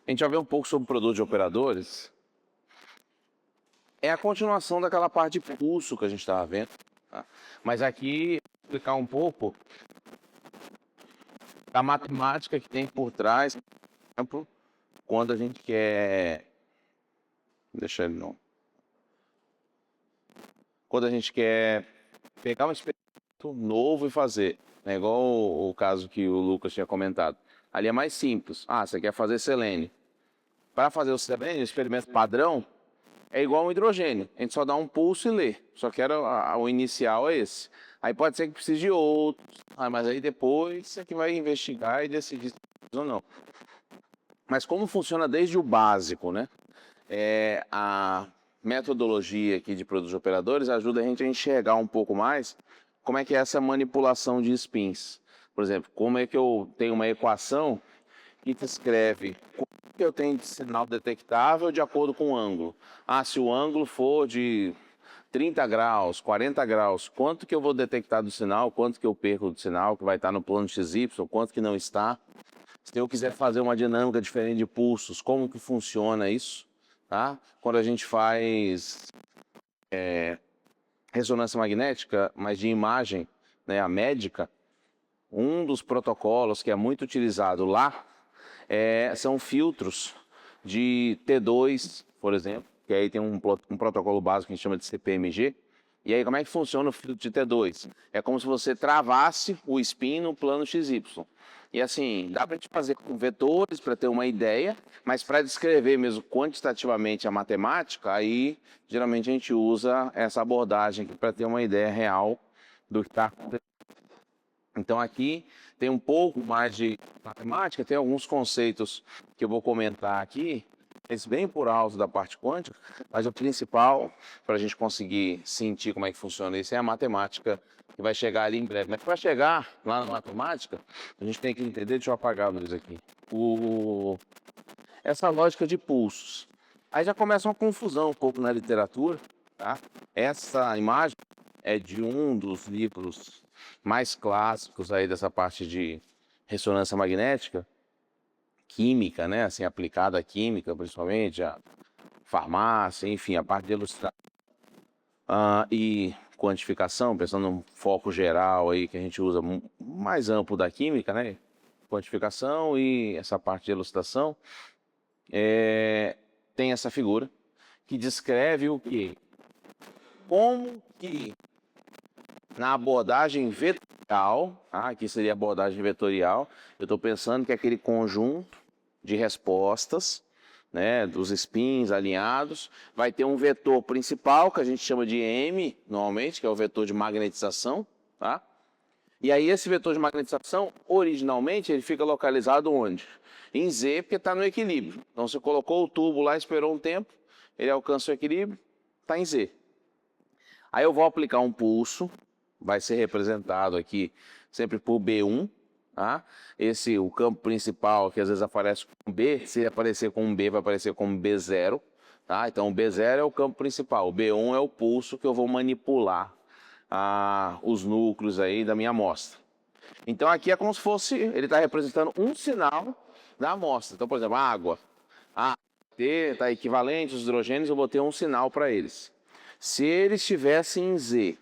A gente vai ver um pouco sobre o produto de operadores. É a continuação daquela parte de pulso que a gente estava vendo. Tá? Mas aqui, vou explicar um pouco da matemática que tem por trás, por exemplo, quando a gente quer... Deixa ele não. Quando a gente quer pegar um experimento novo e fazer, né? Igual o caso que o Lucas tinha comentado. Ali é mais simples. Ah, você quer fazer selênio. Para fazer o selênio, o experimento padrão é igual ao hidrogênio. A gente só dá um pulso e lê. Só que o inicial é esse. Aí pode ser que precise de outros. Mas aí depois você que vai investigar e decidir se precisa ou não. Mas como funciona desde o básico, né? A metodologia aqui de produtos operadores ajuda a gente a enxergar um pouco mais como é que é essa manipulação de spins. Por exemplo, como é que eu tenho uma equação que descreve quanto que eu tenho de sinal detectável de acordo com o ângulo. Ah, se o ângulo for de 30 graus, 40 graus, quanto que eu vou detectar do sinal, quanto que eu perco do sinal, que vai estar no plano XY, quanto que não está. Se eu quiser fazer uma dinâmica diferente de pulsos, como que funciona isso? Tá? Quando a gente faz ressonância magnética, mas de imagem, né, a médica, um dos protocolos que é muito utilizado lá são filtros de T2, por exemplo, que aí tem um protocolo básico que a gente chama de CPMG. E aí como é que funciona o filtro de T2? É como se você travasse o spin no plano XY. E assim, dá para gente fazer com vetores para ter uma ideia, mas para descrever mesmo quantitativamente a matemática, aí geralmente a gente usa essa abordagem para ter uma ideia real do que está acontecendo. Então aqui tem um pouco mais de matemática, tem alguns conceitos que eu vou comentar aqui, eles bem por alto da parte quântica, mas o principal para a gente conseguir sentir como é que funciona isso é a matemática que vai chegar ali em breve. Mas para chegar lá na matemática, a gente tem que entender, deixa eu apagar a luz aqui, essa lógica de pulsos. Aí já começa uma confusão um pouco na literatura, tá? Essa imagem é de um dos livros mais clássicos aí dessa parte de ressonância magnética, química, né? Assim, aplicada à química, principalmente, a farmácia, enfim, a parte de ilustração e quantificação, pensando num foco geral aí que a gente usa mais amplo da química, né? Quantificação e essa parte de elucidação. Tem essa figura que descreve o quê? Como que na abordagem vetorial, aqui seria a abordagem vetorial, eu estou pensando que é aquele conjunto de respostas, né, dos spins alinhados, vai ter um vetor principal, que a gente chama de M, normalmente, que é o vetor de magnetização, tá? E aí esse vetor de magnetização, originalmente, ele fica localizado onde? Em Z, porque está no equilíbrio. Então você colocou o tubo lá, esperou um tempo, ele alcança o equilíbrio, está em Z. Aí eu vou aplicar um pulso, vai ser representado aqui sempre por B1, tá? O campo principal, que às vezes aparece com B, se aparecer com um B, vai aparecer como B0, tá? Então o B0 é o campo principal, o B1 é o pulso que eu vou manipular os núcleos aí da minha amostra. Então aqui é como se fosse, ele está representando um sinal da amostra. Então, por exemplo, a água. A T está equivalente, os hidrogênios, eu vou ter um sinal para eles. Se eles estivessem em Z,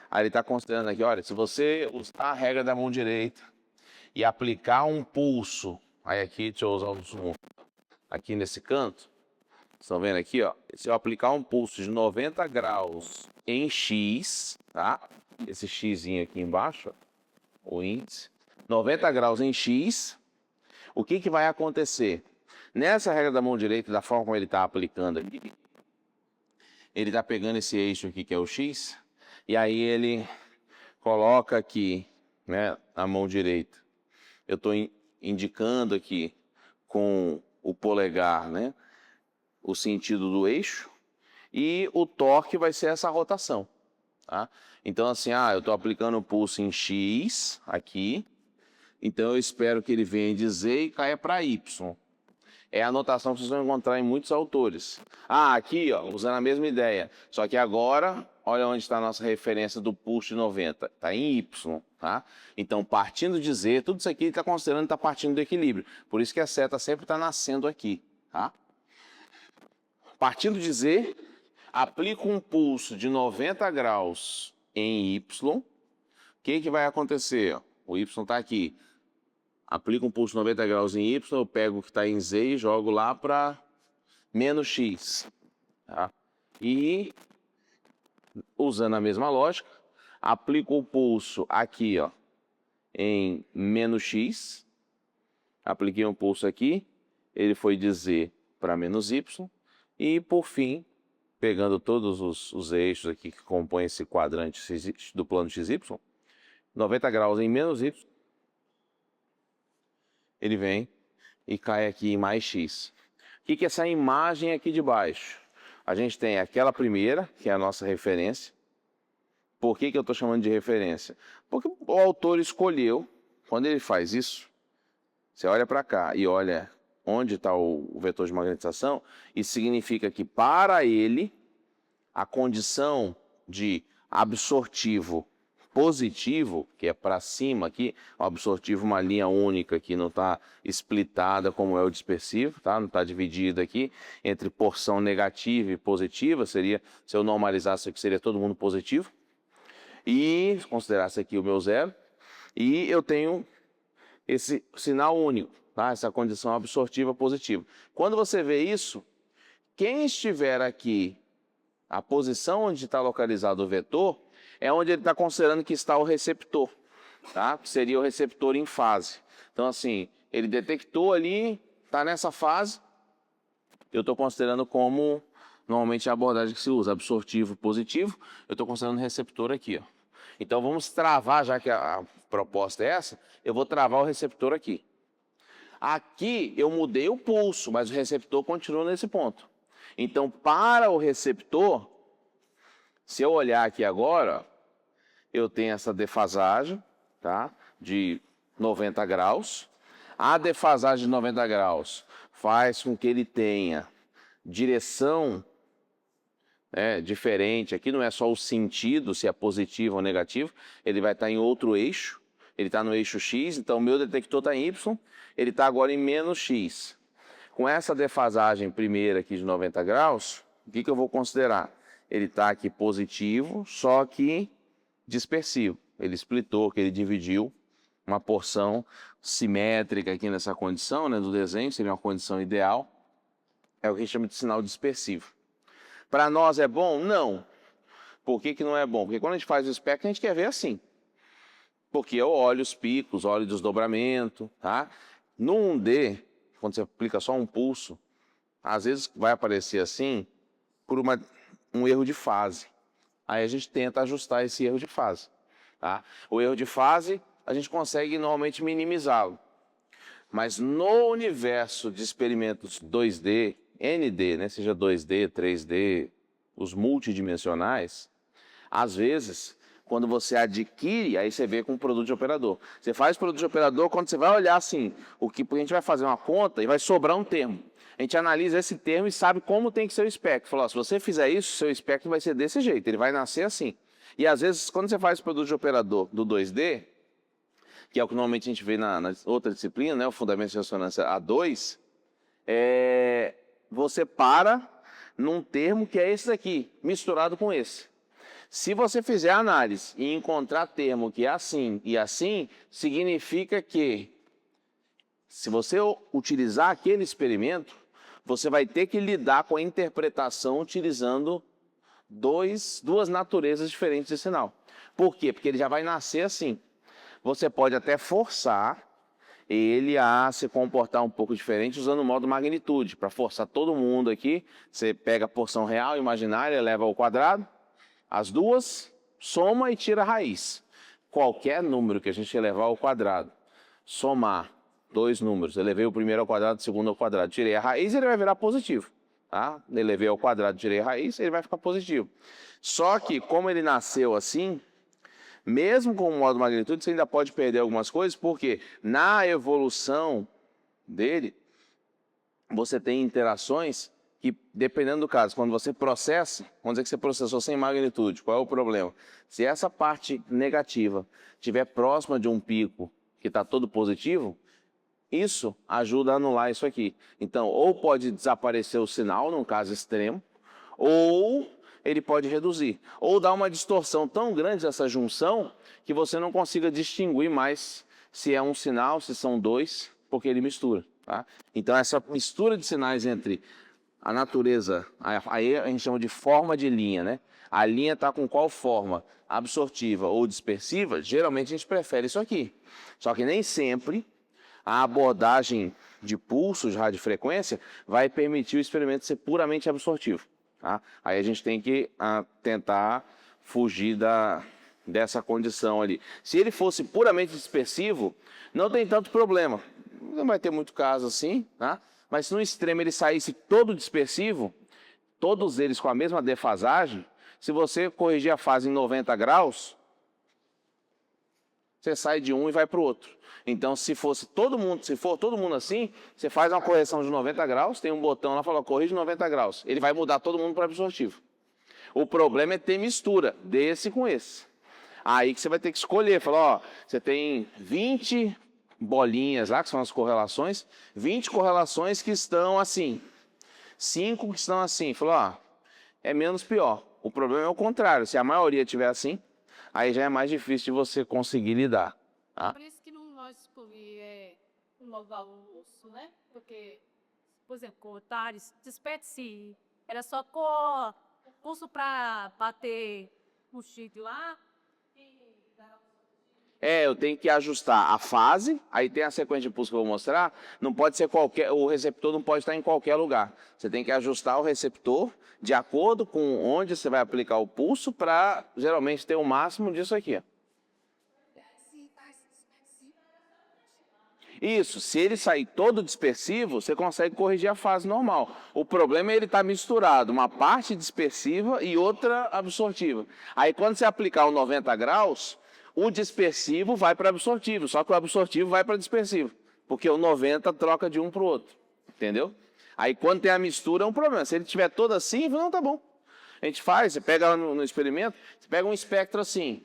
aí ele está considerando aqui, olha, se você usar a regra da mão direita e aplicar um pulso, aí aqui, deixa eu usar o zoom, aqui nesse canto, estão vendo aqui, ó, se eu aplicar um pulso de 90 graus em X, tá? Esse Xzinho aqui embaixo, ó, o índice, 90 graus em X, o que vai acontecer? Nessa regra da mão direita, da forma como ele está aplicando aqui, ele está pegando esse eixo aqui que é o X, e aí ele coloca aqui, né, a mão direita. Eu estou indicando aqui com o polegar, né, o sentido do eixo, e o torque vai ser essa rotação. Tá? Então assim, eu estou aplicando o pulso em X aqui, então eu espero que ele venha de Z e caia para Y. É a anotação que vocês vão encontrar em muitos autores. Aqui, ó, usando a mesma ideia, só que agora olha onde está a nossa referência do pulso de 90. Está em Y, tá? Então, partindo de Z, tudo isso aqui ele está considerando que está partindo do equilíbrio. Por isso que a seta sempre está nascendo aqui, tá? Partindo de Z, aplico um pulso de 90 graus em Y. O que vai acontecer? O Y está aqui. Aplico um pulso de 90 graus em Y, eu pego o que está em Z e jogo lá para menos X. Tá? E, usando a mesma lógica, aplico o pulso aqui, ó, em menos X. Apliquei um pulso aqui, ele foi de Z para menos Y. E, por fim, pegando todos os eixos aqui que compõem esse quadrante do plano XY, 90 graus em menos Y, ele vem e cai aqui em mais X. O que é essa imagem aqui de baixo? A gente tem aquela primeira, que é a nossa referência. Por que eu estou chamando de referência? Porque o autor escolheu, quando ele faz isso, você olha para cá e olha onde está o vetor de magnetização, isso significa que para ele, a condição de absortivo positivo, que é para cima aqui, o absortivo uma linha única que não está splitada como é o dispersivo, tá? Não está dividido aqui entre porção negativa e positiva, seria, se eu normalizasse aqui, seria todo mundo positivo, e considerasse aqui o meu zero, e eu tenho esse sinal único, tá? Essa condição absortiva positiva. Quando você vê isso, quem estiver aqui, a posição onde está localizado o vetor, é onde ele está considerando que está o receptor, tá? Que seria o receptor em fase. Então, assim, ele detectou ali, está nessa fase, eu estou considerando como, normalmente, a abordagem que se usa, absortivo positivo, eu estou considerando o receptor aqui, ó. Então, vamos travar, já que a proposta é essa, eu vou travar o receptor aqui. Aqui, eu mudei o pulso, mas o receptor continua nesse ponto. Então, para o receptor, se eu olhar aqui agora, eu tenho essa defasagem, tá? De 90 graus. A defasagem de 90 graus faz com que ele tenha direção diferente. Aqui não é só o sentido, se é positivo ou negativo, ele vai estar em outro eixo. Ele está no eixo X, então o meu detector está em Y, ele está agora em menos X. Com essa defasagem primeira aqui de 90 graus, o que eu vou considerar? Ele está aqui positivo, só que dispersivo. Ele splitou, que ele dividiu uma porção simétrica aqui nessa condição, né, do desenho, seria uma condição ideal. É o que a gente chama de sinal dispersivo. Para nós é bom? Não. Por que não é bom? Porque quando a gente faz o espectro, a gente quer ver assim. Porque eu olho os picos, olho o desdobramento, tá? No 1D, quando você aplica só um pulso, às vezes vai aparecer assim por um erro de fase. Aí a gente tenta ajustar esse erro de fase, tá? O erro de fase, a gente consegue normalmente minimizá-lo. Mas no universo de experimentos 2D, ND, né, seja 2D, 3D, os multidimensionais, às vezes, quando você adquire, aí você vê com o produto de operador. Você faz produto de operador, quando você vai olhar assim, porque a gente vai fazer uma conta e vai sobrar um termo. A gente analisa esse termo e sabe como tem que ser o espectro. Fala, se você fizer isso, seu espectro vai ser desse jeito, ele vai nascer assim. E às vezes, quando você faz produto de operador do 2D, que é o que normalmente a gente vê na outra disciplina, né, o Fundamentos de Ressonância A2, você para num termo que é esse daqui, misturado com esse. Se você fizer a análise e encontrar termo que é assim e assim, significa que, se você utilizar aquele experimento, você vai ter que lidar com a interpretação utilizando duas naturezas diferentes de sinal. Por quê? Porque ele já vai nascer assim. Você pode até forçar ele a se comportar um pouco diferente usando o modo magnitude. Para forçar todo mundo aqui, você pega a porção real, imaginária, eleva ao quadrado, as duas, soma e tira a raiz. Qualquer número que a gente elevar ao quadrado, somar dois números, elevei o primeiro ao quadrado, o segundo ao quadrado, tirei a raiz, ele vai virar positivo. Tá? Elevei ao quadrado, tirei a raiz, ele vai ficar positivo. Só que, como ele nasceu assim, mesmo com o modo magnitude, você ainda pode perder algumas coisas, porque na evolução dele, você tem interações que, dependendo do caso, quando você processa, vamos dizer que você processou sem magnitude, qual é o problema? Se essa parte negativa estiver próxima de um pico que está todo positivo, isso ajuda a anular isso aqui. Então, ou pode desaparecer o sinal, num caso extremo, ou ele pode reduzir. Ou dar uma distorção tão grande dessa junção que você não consiga distinguir mais se é um sinal, se são dois, porque ele mistura. Tá? Então, essa mistura de sinais entre a natureza, aí a gente chama de forma de linha, né? A linha está com qual forma? Absortiva ou dispersiva? Geralmente a gente prefere isso aqui. Só que nem sempre a abordagem de pulsos de radiofrequência vai permitir o experimento ser puramente absortivo. Tá? Aí a gente tem que tentar fugir dessa condição ali. Se ele fosse puramente dispersivo, não tem tanto problema. Não vai ter muito caso assim, tá? Mas se no extremo ele saísse todo dispersivo, todos eles com a mesma defasagem, se você corrigir a fase em 90 graus, você sai de um e vai para o outro. Então, se for todo mundo assim, você faz uma correção de 90 graus, tem um botão lá, fala, corrige 90 graus. Ele vai mudar todo mundo para absortivo. O problema é ter mistura desse com esse. Aí que você vai ter que escolher, falar, ó, você tem 20 bolinhas lá, que são as correlações, 20 correlações que estão assim, 5 que estão assim. Falou, ó, é menos pior. O problema é o contrário, se a maioria estiver assim, aí já é mais difícil de você conseguir lidar. Tá? Por isso que não nós escolher inovar o osso, né? Porque, por exemplo, com o Thales, desperte-se, era só com pulso para bater o chip lá. Eu tenho que ajustar a fase, aí tem a sequência de pulso que eu vou mostrar, não pode ser o receptor não pode estar em qualquer lugar. Você tem que ajustar o receptor de acordo com onde você vai aplicar o pulso para, geralmente, ter o máximo disso aqui. Ó. Isso, se ele sair todo dispersivo, você consegue corrigir a fase normal. O problema é ele estar misturado, uma parte dispersiva e outra absortiva. Aí quando você aplicar o 90 graus, o dispersivo vai para absortivo, só que o absortivo vai para dispersivo, porque o 90 troca de um para o outro, entendeu? Aí quando tem a mistura é um problema. Se ele estiver todo assim, não, tá bom. A gente faz, você pega no experimento, você pega um espectro assim,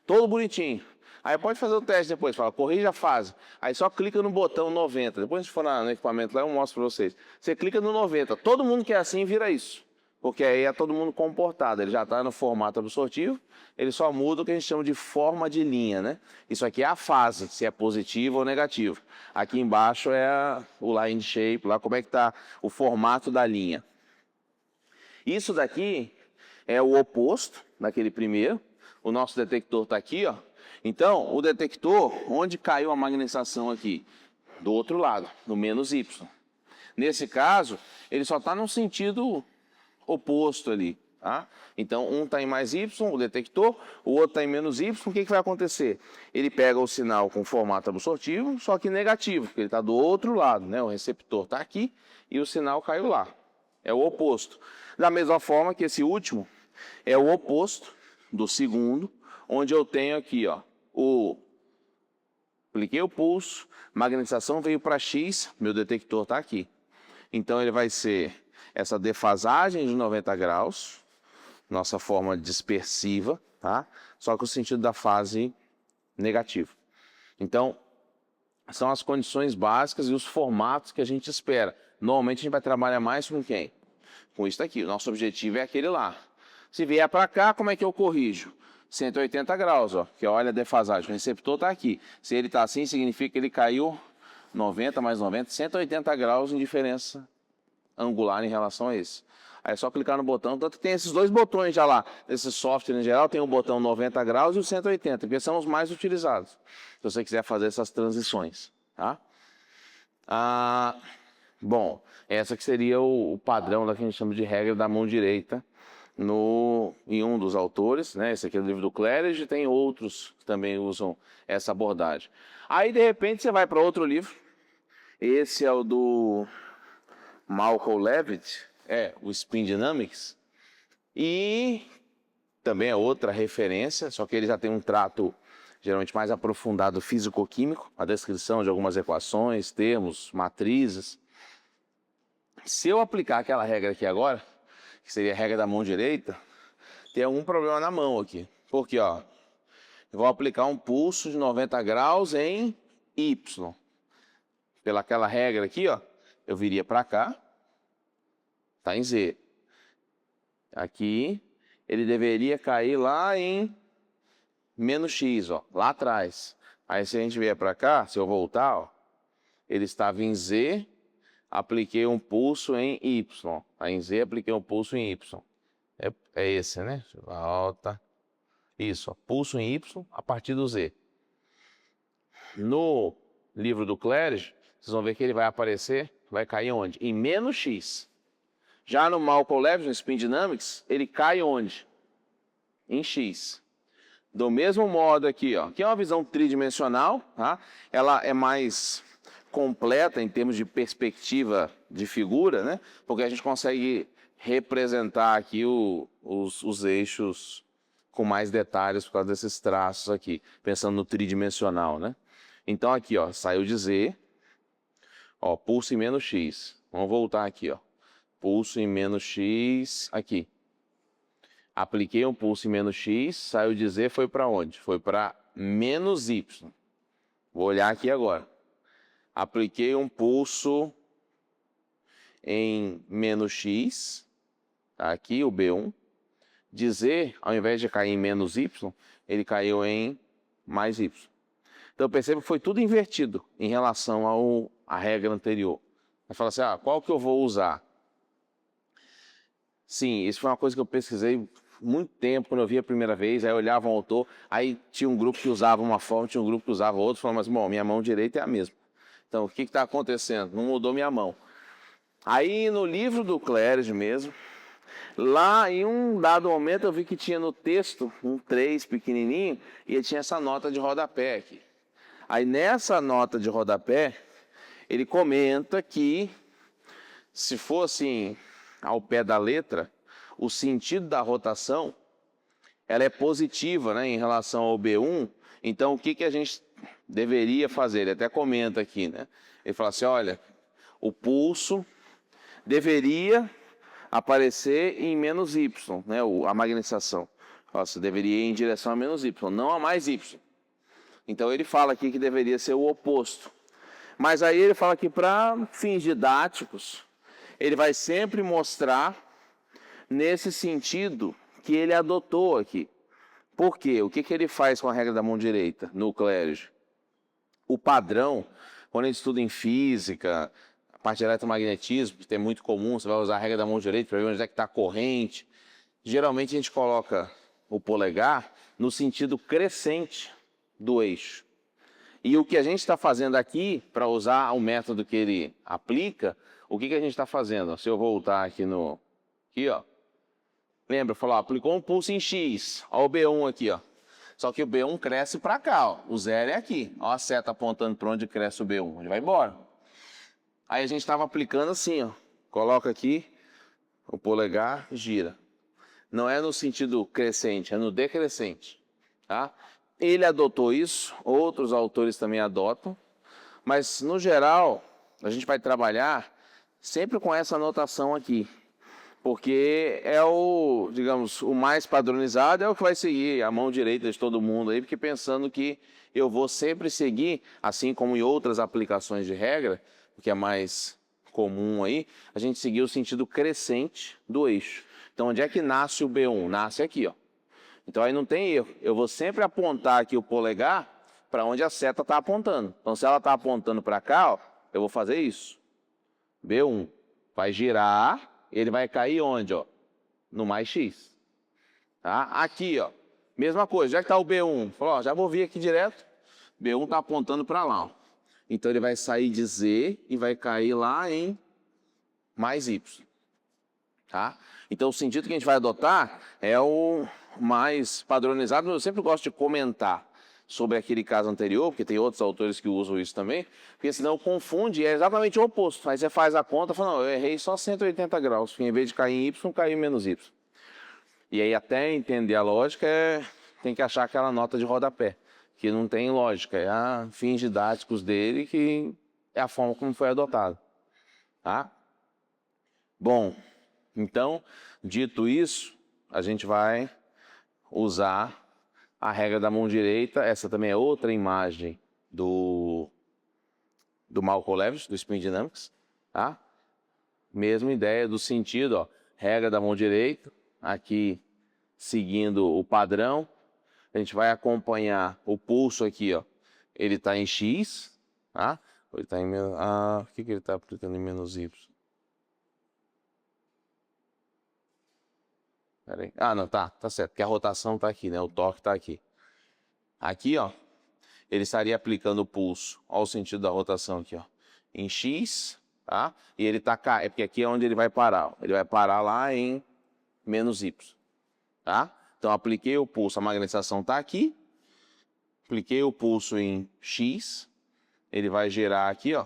todo bonitinho. Aí pode fazer o teste depois, fala, corrija a fase. Aí só clica no botão 90. Depois, se for no equipamento lá, eu mostro para vocês. Você clica no 90. Todo mundo que é assim vira isso. Porque aí é todo mundo comportado. Ele já está no formato absortivo, ele só muda o que a gente chama de forma de linha, né? Isso aqui é a fase, se é positivo ou negativo. Aqui embaixo é o line shape, lá como é que está o formato da linha. Isso daqui é o oposto daquele primeiro. O nosso detector está aqui, ó. Então, o detector, onde caiu a magnetização aqui? Do outro lado, no menos Y. Nesse caso, ele só está no sentido oposto ali. Tá? Então, um está em mais Y, o detector, o outro está em menos Y. O que vai acontecer? Ele pega o sinal com formato absortivo, só que negativo, porque ele está do outro lado. Né? O receptor está aqui e o sinal caiu lá. É o oposto. Da mesma forma que esse último é o oposto do segundo, onde eu tenho aqui, ó, apliquei o pulso, magnetização veio para X, meu detector está aqui. Então ele vai ser essa defasagem de 90 graus, nossa forma dispersiva, tá? Só que o sentido da fase negativo. Então, são as condições básicas e os formatos que a gente espera. Normalmente a gente vai trabalhar mais com quem? Com isso aqui. O nosso objetivo é aquele lá. Se vier para cá, como é que eu corrijo? 180 graus, ó, que olha a defasagem. O receptor está aqui. Se ele está assim, significa que ele caiu 90 mais 90, 180 graus em diferença angular em relação a esse. Aí é só clicar no botão. Tanto que tem esses dois botões já lá. Esse software em geral tem o botão 90 graus e o 180, porque são os mais utilizados. Se você quiser fazer essas transições. Tá? Bom, essa que seria o padrão da que a gente chama de regra da mão direita. Em um dos autores, né? Esse aqui é o livro do Cleridge, tem outros que também usam essa abordagem. Aí, de repente, você vai para outro livro. Esse é o do Malcolm Levitt, o Spin Dynamics. E também é outra referência, só que ele já tem um trato geralmente mais aprofundado físico-químico, a descrição de algumas equações, termos, matrizes. Se eu aplicar aquela regra aqui agora, que seria a regra da mão direita, tem algum problema na mão aqui. Porque, ó, eu vou aplicar um pulso de 90 graus em Y. Pelaquela regra aqui, ó, eu viria para cá, tá em Z. Aqui, ele deveria cair lá em menos X, ó, lá atrás. Aí se a gente vier para cá, se eu voltar, ó, ele estava em Z, apliquei um pulso em Y. Aí em Z, apliquei um pulso em Y. É esse, né? Volta. Isso, ó, pulso em Y a partir do Z. No livro do Clérige, vocês vão ver que ele vai aparecer, vai cair onde? Em menos X. Já no Malcolm Lewis, no Spin Dynamics, ele cai onde? Em X. Do mesmo modo aqui, ó, que é uma visão tridimensional, tá? Ela é mais completa em termos de perspectiva de figura, né? Porque a gente consegue representar aqui os eixos com mais detalhes por causa desses traços aqui, pensando no tridimensional, né? Então aqui, ó, saiu de Z, ó, pulso em menos X. Vamos voltar aqui, ó. Pulso em menos X, aqui. Apliquei um pulso em menos X, saiu de Z, foi para onde? Foi para menos Y. Vou olhar aqui agora. Apliquei um pulso em menos X, tá aqui o B1. De Z, ao invés de cair em menos Y, ele caiu em mais Y. Então perceba que foi tudo invertido em relação à regra anterior. Vai falar assim, ah, qual que eu vou usar? Sim, isso foi uma coisa que eu pesquisei muito tempo, quando eu vi a primeira vez, aí eu olhava um autor, aí tinha um grupo que usava uma forma, tinha um grupo que usava outra, falando, mas, bom, minha mão direita é a mesma. Então, o que está acontecendo? Não mudou minha mão. Aí, no livro do Clérige mesmo, lá em um dado momento eu vi que tinha no texto, um 3 pequenininho, e tinha essa nota de rodapé aqui. Aí, nessa nota de rodapé, ele comenta que, se for assim, ao pé da letra, o sentido da rotação, ela é positiva, né, em relação ao B1. Então, o que a gente deveria fazer? Ele até comenta aqui, né? Ele fala assim, olha, o pulso deveria aparecer em menos Y, né, a magnetização. Você deveria ir em direção a menos Y, não a mais Y. Então, ele fala aqui que deveria ser o oposto. Mas aí ele fala que para fins didáticos, ele vai sempre mostrar nesse sentido que ele adotou aqui. Por quê? O que ele faz com a regra da mão direita no Clérige? O padrão, quando a gente estuda em física, a parte de eletromagnetismo, que é muito comum, você vai usar a regra da mão direita para ver onde é que está a corrente. Geralmente a gente coloca o polegar no sentido crescente do eixo. E o que a gente está fazendo aqui, para usar o método que ele aplica, o que a gente está fazendo? Se eu voltar aqui no... Aqui, ó. Lembra? Falou, ó, aplicou um pulso em X. Ó o B1 aqui, ó. Só que o B1 cresce para cá, ó. O zero é aqui. Ó a seta apontando para onde cresce o B1. Ele vai embora. Aí a gente estava aplicando assim, ó. Coloca aqui o polegar, gira. Não é no sentido crescente, é no decrescente. Tá? Ele adotou isso, outros autores também adotam. Mas, no geral, a gente vai trabalhar sempre com essa anotação aqui. Porque é o, digamos, o mais padronizado, é o que vai seguir a mão direita de todo mundo aí, porque pensando que eu vou sempre seguir, assim como em outras aplicações de regra, o que é mais comum aí, a gente seguir o sentido crescente do eixo. Então, onde é que nasce o B1? Nasce aqui, ó. Então, aí não tem erro. Eu vou sempre apontar aqui o polegar para onde a seta está apontando. Então, se ela está apontando para cá, ó, eu vou fazer isso. B1 vai girar. Ele vai cair onde, ó? No mais X. Tá? Aqui, ó. Mesma coisa, já que está o B1. Falou, ó, já vou vir aqui direto. B1 está apontando para lá, ó. Então, ele vai sair de Z e vai cair lá em mais Y. Tá? Então, o sentido que a gente vai adotar é o mais padronizado. Eu sempre gosto de comentar sobre aquele caso anterior, porque tem outros autores que usam isso também, porque senão confunde, é exatamente o oposto. Aí você faz a conta e fala, não, eu errei só 180 graus, porque em vez de cair em Y, caiu em menos Y. E aí até entender a lógica, tem que achar aquela nota de rodapé, que não tem lógica, é a fins didáticos dele, que é a forma como foi adotado. Tá? Bom, então, dito isso, a gente vai usar a regra da mão direita. Essa também é outra imagem do Malcolm Lewis, do Spin Dynamics, tá? Mesma ideia do sentido, ó, regra da mão direita, aqui seguindo o padrão. A gente vai acompanhar o pulso aqui, ó. Ele está em X, tá? Ele está em menos... por que ele está aplicando em menos Y? Pera aí. Não, tá certo, porque a rotação está aqui, né? O torque está aqui. Aqui, ó, ele estaria aplicando o pulso, ó, o sentido da rotação aqui, ó, em X, tá? E ele tá cá, é porque aqui é onde ele vai parar, ó. Ele vai parar lá em menos Y, tá? Então, apliquei o pulso, a magnetização está aqui, apliquei o pulso em X, ele vai gerar aqui, ó,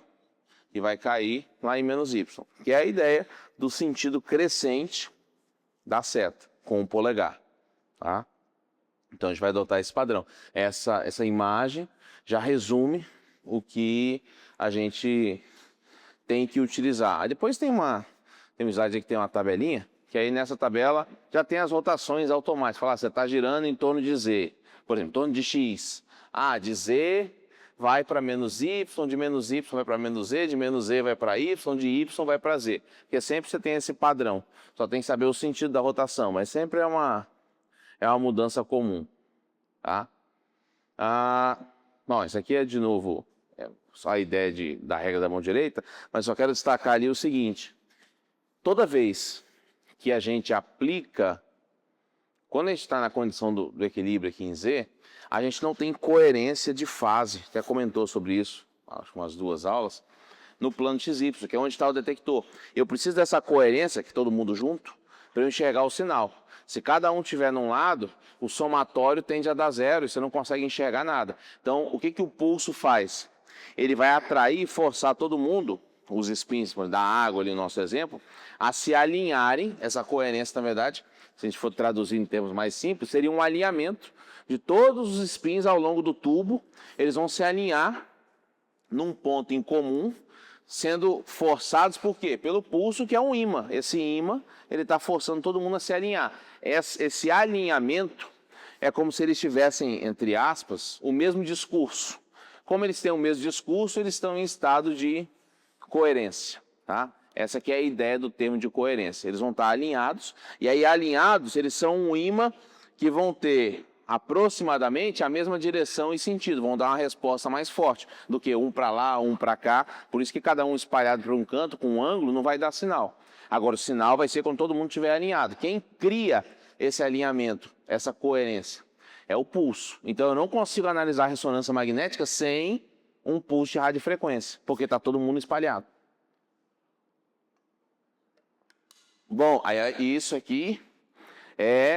e vai cair lá em menos Y, que é a ideia do sentido crescente da seta com o polegar, tá? Então, a gente vai adotar esse padrão. Essa imagem já resume o que a gente tem que utilizar. Aí depois tem um slide aqui que tem uma tabelinha, que aí nessa tabela já tem as rotações automáticas. Fala, você está girando em torno de Z. Por exemplo, em torno de X. De Z vai para menos Y, de menos Y vai para menos Z, de menos Z vai para Y, de Y vai para Z. Porque sempre você tem esse padrão. Só tem que saber o sentido da rotação, mas sempre é uma mudança comum, tá? Bom, isso aqui é de novo só a ideia da regra da mão direita, mas só quero destacar ali o seguinte: toda vez que a gente aplica, quando a gente está na condição do equilíbrio aqui em Z, a gente não tem coerência de fase. Até comentou sobre isso, acho que umas 2 aulas, no plano XY, que é onde está o detector. Eu preciso dessa coerência, que todo mundo junto, para eu enxergar o sinal. Se cada um estiver num lado, o somatório tende a dar 0 e você não consegue enxergar nada. Então, o que o pulso faz? Ele vai atrair e forçar todo mundo, os spins da água ali no nosso exemplo, a se alinharem. Essa coerência, na verdade, se a gente for traduzir em termos mais simples, seria um alinhamento de todos os spins ao longo do tubo. Eles vão se alinhar num ponto em comum, sendo forçados por quê? Pelo pulso, que é um ímã. Esse ímã, ele está forçando todo mundo a se alinhar. Esse alinhamento é como se eles tivessem, entre aspas, o mesmo discurso. Como eles têm o mesmo discurso, eles estão em estado de coerência, tá? Essa aqui é a ideia do termo de coerência. Eles vão estar alinhados, e aí alinhados, eles são um ímã que vão ter aproximadamente a mesma direção e sentido, vão dar uma resposta mais forte do que um para lá, um para cá. Por isso que cada um espalhado para um canto, com um ângulo, não vai dar sinal. Agora, o sinal vai ser quando todo mundo estiver alinhado. Quem cria esse alinhamento, essa coerência, é o pulso. Então, eu não consigo analisar a ressonância magnética sem um pulso de radiofrequência, porque está todo mundo espalhado. Bom, aí isso aqui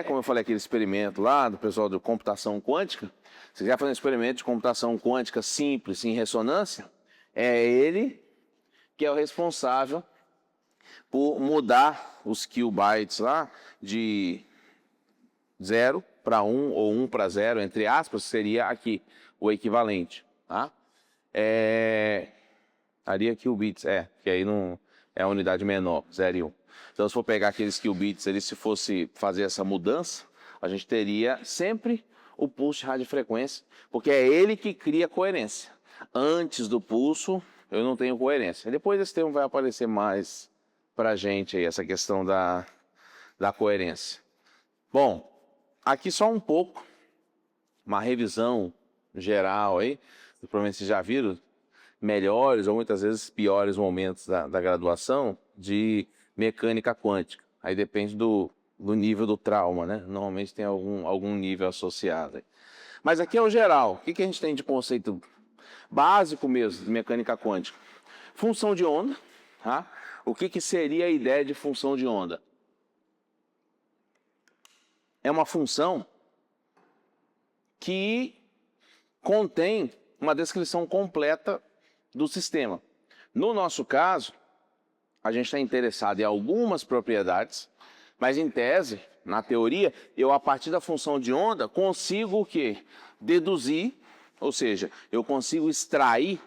como eu falei, aquele experimento lá do pessoal de computação quântica. Se quiser fazer um experimento de computação quântica simples, em ressonância, é ele que é o responsável por mudar os kilobytes lá de 0 para 1 ou 1 para 0, entre aspas, seria aqui o equivalente, tá? Ali é qubits, que aí não é a unidade menor, 0 e 1. Então, se for pegar aqueles qubits, se fosse fazer essa mudança, a gente teria sempre o pulso de radiofrequência, porque é ele que cria coerência. Antes do pulso, eu não tenho coerência. E depois esse termo vai aparecer mais para a gente, aí, essa questão da coerência. Bom, aqui só um pouco, uma revisão geral aí, provavelmente vocês já viram, melhores ou muitas vezes piores momentos da graduação de mecânica quântica. Aí depende do nível do trauma, né? Normalmente tem algum nível associado aí. Mas aqui é o geral. O que a gente tem de conceito básico mesmo de mecânica quântica? Função de onda, tá? O que seria a ideia de função de onda? É uma função que contém uma descrição completa do sistema. No nosso caso, a gente está interessado em algumas propriedades, mas em tese, na teoria, eu a partir da função de onda consigo o quê? Deduzir, ou seja, eu consigo extrair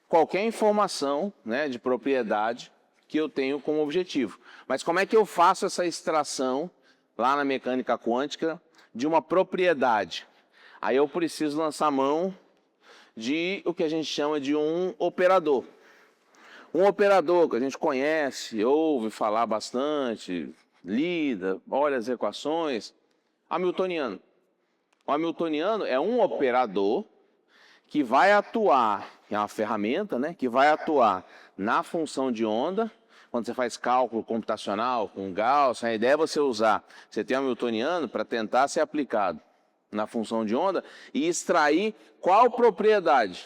qualquer informação, né, de propriedade que eu tenho como objetivo. Mas como é que eu faço essa extração lá na mecânica quântica de uma propriedade? Aí eu preciso lançar mão de o que a gente chama de um operador. Um operador que a gente conhece, ouve falar bastante, lida, olha as equações, hamiltoniano. O hamiltoniano é um operador que vai atuar, é uma ferramenta, né, que vai atuar na função de onda. Quando você faz cálculo computacional com Gauss, a ideia é você usar, você tem o hamiltoniano para tentar ser aplicado na função de onda e extrair qual propriedade?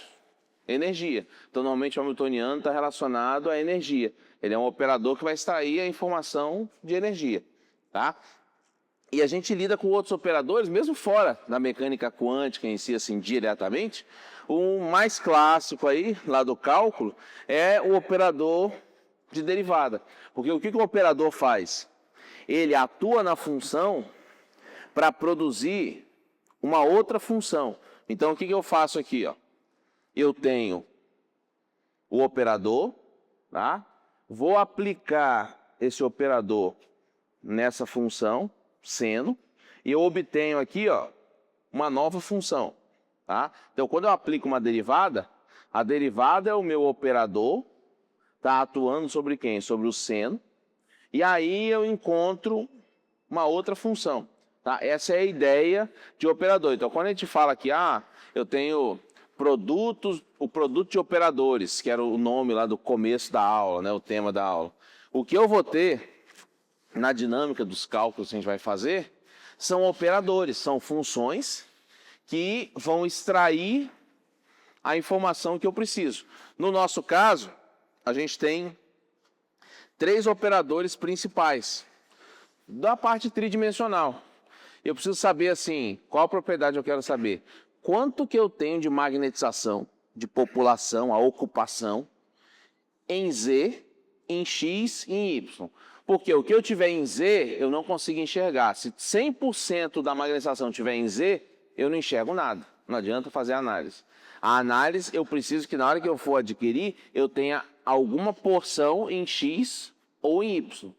Energia. Então, normalmente o hamiltoniano está relacionado à energia. Ele é um operador que vai extrair a informação de energia, tá? E a gente lida com outros operadores, mesmo fora da mecânica quântica em si, assim, diretamente. O mais clássico aí, lá do cálculo, é o operador de derivada. Porque o que o operador faz? Ele atua na função para produzir uma outra função. Então, o que eu faço aqui, ó? Eu tenho o operador, tá? Vou aplicar esse operador nessa função, seno, e eu obtenho aqui, ó, uma nova função, tá? Então, quando eu aplico uma derivada, a derivada é o meu operador, tá atuando sobre quem? Sobre o seno, e aí eu encontro uma outra função, tá? Essa é a ideia de operador. Então, quando a gente fala aqui, eu tenho o produto de operadores, que era o nome lá do começo da aula, né, o tema da aula. O que eu vou ter na dinâmica dos cálculos que a gente vai fazer são operadores, são funções que vão extrair a informação que eu preciso. No nosso caso, a gente tem 3 operadores principais da parte tridimensional. Eu preciso saber assim, qual propriedade eu quero saber? Quanto que eu tenho de magnetização, de população, a ocupação, em Z, em X e em Y. Porque o que eu tiver em Z, eu não consigo enxergar. Se 100% da magnetização tiver em Z, eu não enxergo nada. Não adianta fazer análise. A análise, eu preciso que na hora que eu for adquirir, eu tenha alguma porção em X ou em Y.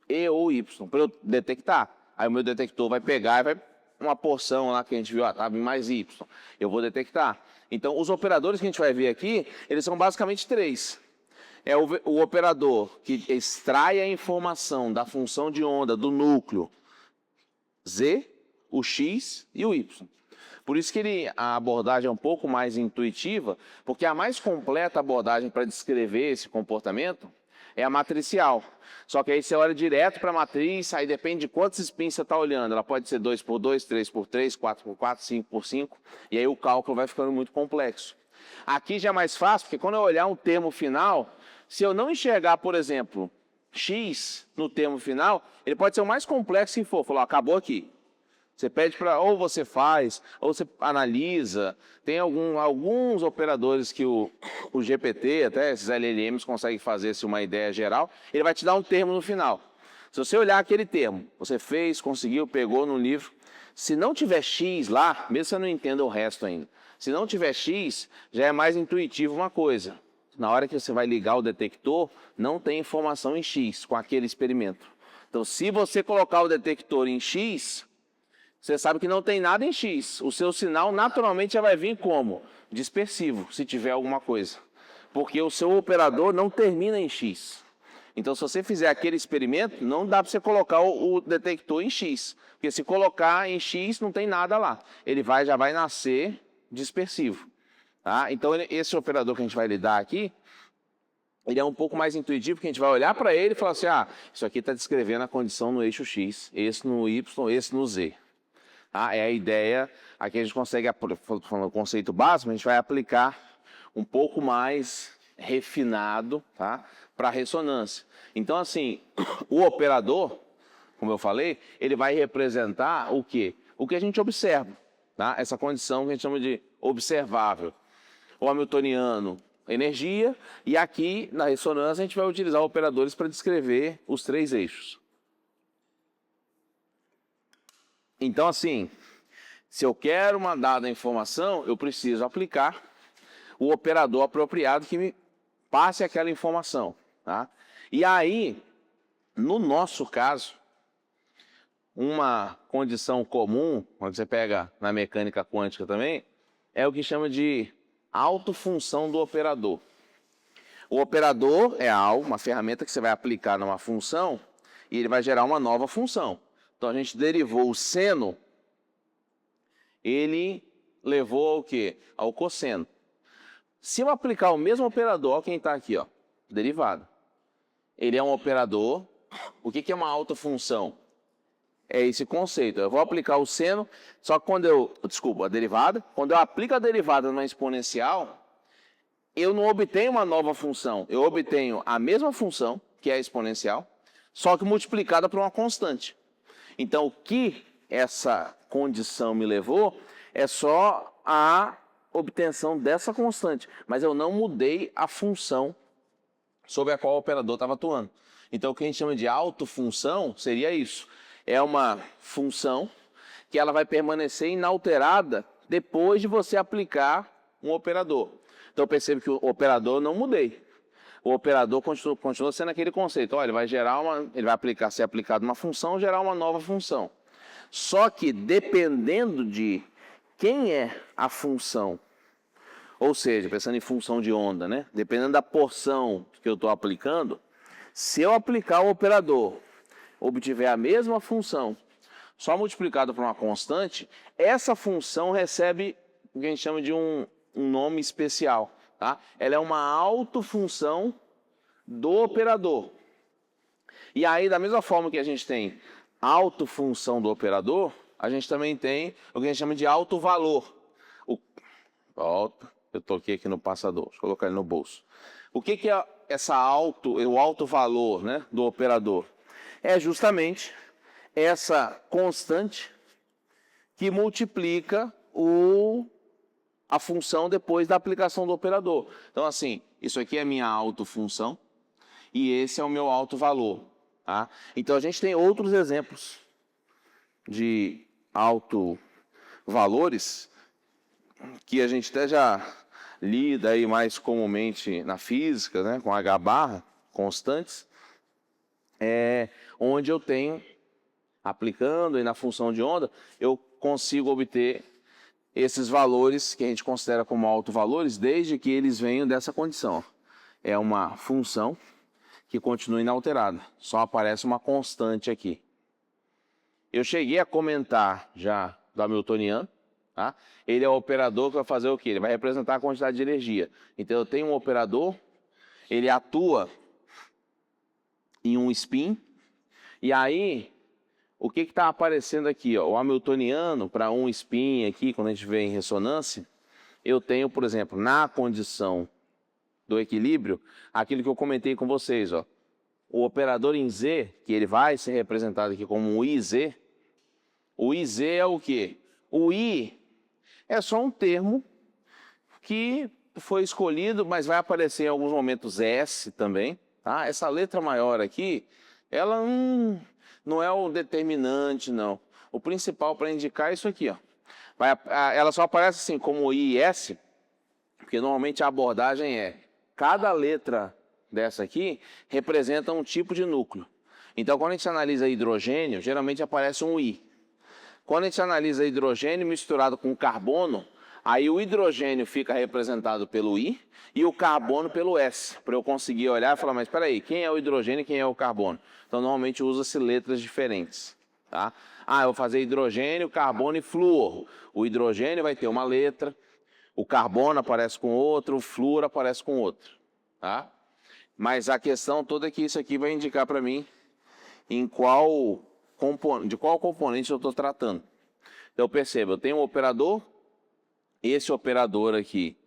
E ou Y, para eu detectar. Aí o meu detector vai pegar e vai uma porção lá que a gente viu, estava em mais Y. Eu vou detectar. Então, os operadores que a gente vai ver aqui, eles são basicamente 3. É o operador que extrai a informação da função de onda do núcleo Z, o X e o Y. Por isso que a abordagem é um pouco mais intuitiva, porque a mais completa abordagem para descrever esse comportamento é a matricial. Só que aí você olha direto para a matriz, aí depende de quantos spins você está olhando. Ela pode ser 2x2, 3x3, 4x4, 5x5, e aí o cálculo vai ficando muito complexo. Aqui já é mais fácil, porque quando eu olhar um termo final, se eu não enxergar, por exemplo, x no termo final, ele pode ser o mais complexo que for. Falou, acabou aqui. Você pede para, ou você faz, ou você analisa. Tem alguns operadores que o GPT, até esses LLMs conseguem fazer uma ideia geral. Ele vai te dar um termo no final. Se você olhar aquele termo, você fez, conseguiu, pegou no livro. Se não tiver X lá, mesmo que você não entenda o resto ainda, se não tiver X, já é mais intuitivo uma coisa. Na hora que você vai ligar o detector, não tem informação em X com aquele experimento. Então, se você colocar o detector em X, você sabe que não tem nada em X. O seu sinal naturalmente já vai vir como? Dispersivo, se tiver alguma coisa. Porque o seu operador não termina em X. Então, se você fizer aquele experimento, não dá para você colocar o detector em X. Porque se colocar em X, não tem nada lá. Ele já vai nascer dispersivo. Tá? Então, esse operador que a gente vai lidar aqui, ele é um pouco mais intuitivo, porque a gente vai olhar para ele e falar assim, isso aqui está descrevendo a condição no eixo X, esse no Y, esse no Z. É a ideia, aqui a gente consegue, falando o conceito básico, a gente vai aplicar um pouco mais refinado, tá, para a ressonância. Então, assim, o operador, como eu falei, ele vai representar o quê? O que a gente observa, tá? Essa condição que a gente chama de observável. O hamiltoniano, energia, e aqui na ressonância a gente vai utilizar operadores para descrever os 3 eixos. Então, assim, se eu quero uma dada informação, eu preciso aplicar o operador apropriado que me passe aquela informação. Tá? E aí, no nosso caso, uma condição comum, quando você pega na mecânica quântica também, é o que chama de autofunção do operador. O operador é algo, uma ferramenta que você vai aplicar numa função e ele vai gerar uma nova função. Então a gente derivou o seno, ele levou ao quê? Ao cosseno. Se eu aplicar o mesmo operador, olha quem está aqui, ó, derivado. Ele é um operador. O que é uma autofunção? É esse conceito. Eu vou aplicar o seno, só que a derivada, quando eu aplico a derivada numa exponencial, eu não obtenho uma nova função, eu obtenho a mesma função, que é a exponencial, só que multiplicada por uma constante. Então, o que essa condição me levou é só a obtenção dessa constante, mas eu não mudei a função sobre a qual o operador estava atuando. Então, o que a gente chama de autofunção seria isso. É uma função que ela vai permanecer inalterada depois de você aplicar um operador. Então, eu percebo que o operador não mudei. O operador continua sendo aquele conceito. Olha, ele vai ser aplicado uma função, gerar uma nova função. Só que dependendo de quem é a função, ou seja, pensando em função de onda, né? Dependendo da porção que eu estou aplicando, se eu aplicar o operador, obtiver a mesma função, só multiplicado por uma constante, essa função recebe o que a gente chama de um nome especial. Tá? Ela é uma autofunção do operador. E aí, da mesma forma que a gente tem autofunção do operador, a gente também tem o que a gente chama de autovalor. Eu toquei aqui no passador, deixa eu colocar ele no bolso. O que é o autovalor, né, do operador? É justamente essa constante que multiplica a função depois da aplicação do operador. Então, assim, isso aqui é minha autofunção e esse é o meu autovalor. Tá? Então, a gente tem outros exemplos de autovalores que a gente até já lida aí mais comumente na física, né, com H-barra, constantes, onde eu tenho, aplicando aí na função de onda, eu consigo obter esses valores que a gente considera como autovalores, desde que eles venham dessa condição. É uma função que continua inalterada, só aparece uma constante aqui. Eu cheguei a comentar já do Hamiltoniano, tá? Ele é o operador que vai fazer o quê? Ele vai representar a quantidade de energia. Então eu tenho um operador, ele atua em um spin, e aí o que está aparecendo aqui? Ó? O Hamiltoniano, para um spin aqui, quando a gente vê em ressonância, eu tenho, por exemplo, na condição do equilíbrio, aquilo que eu comentei com vocês. Ó, o operador em Z, que ele vai ser representado aqui como um IZ, o IZ é o quê? O I é só um termo que foi escolhido, mas vai aparecer em alguns momentos S também. Tá? Essa letra maior aqui, ela não é o determinante, não. O principal para indicar é isso aqui. Ó. Ela só aparece assim como I e S, porque normalmente a abordagem é cada letra dessa aqui representa um tipo de núcleo. Então, quando a gente analisa hidrogênio, geralmente aparece um I. Quando a gente analisa hidrogênio misturado com carbono, aí o hidrogênio fica representado pelo I e o carbono pelo S, para eu conseguir olhar e falar, mas espera aí, quem é o hidrogênio e quem é o carbono? Então, normalmente usa-se letras diferentes. Tá? Eu vou fazer hidrogênio, carbono e flúor. O hidrogênio vai ter uma letra, o carbono aparece com outra, o flúor aparece com outra. Tá? Mas a questão toda é que isso aqui vai indicar para mim de qual componente eu estou tratando. Então, eu percebo, eu tenho um operador, esse operador aqui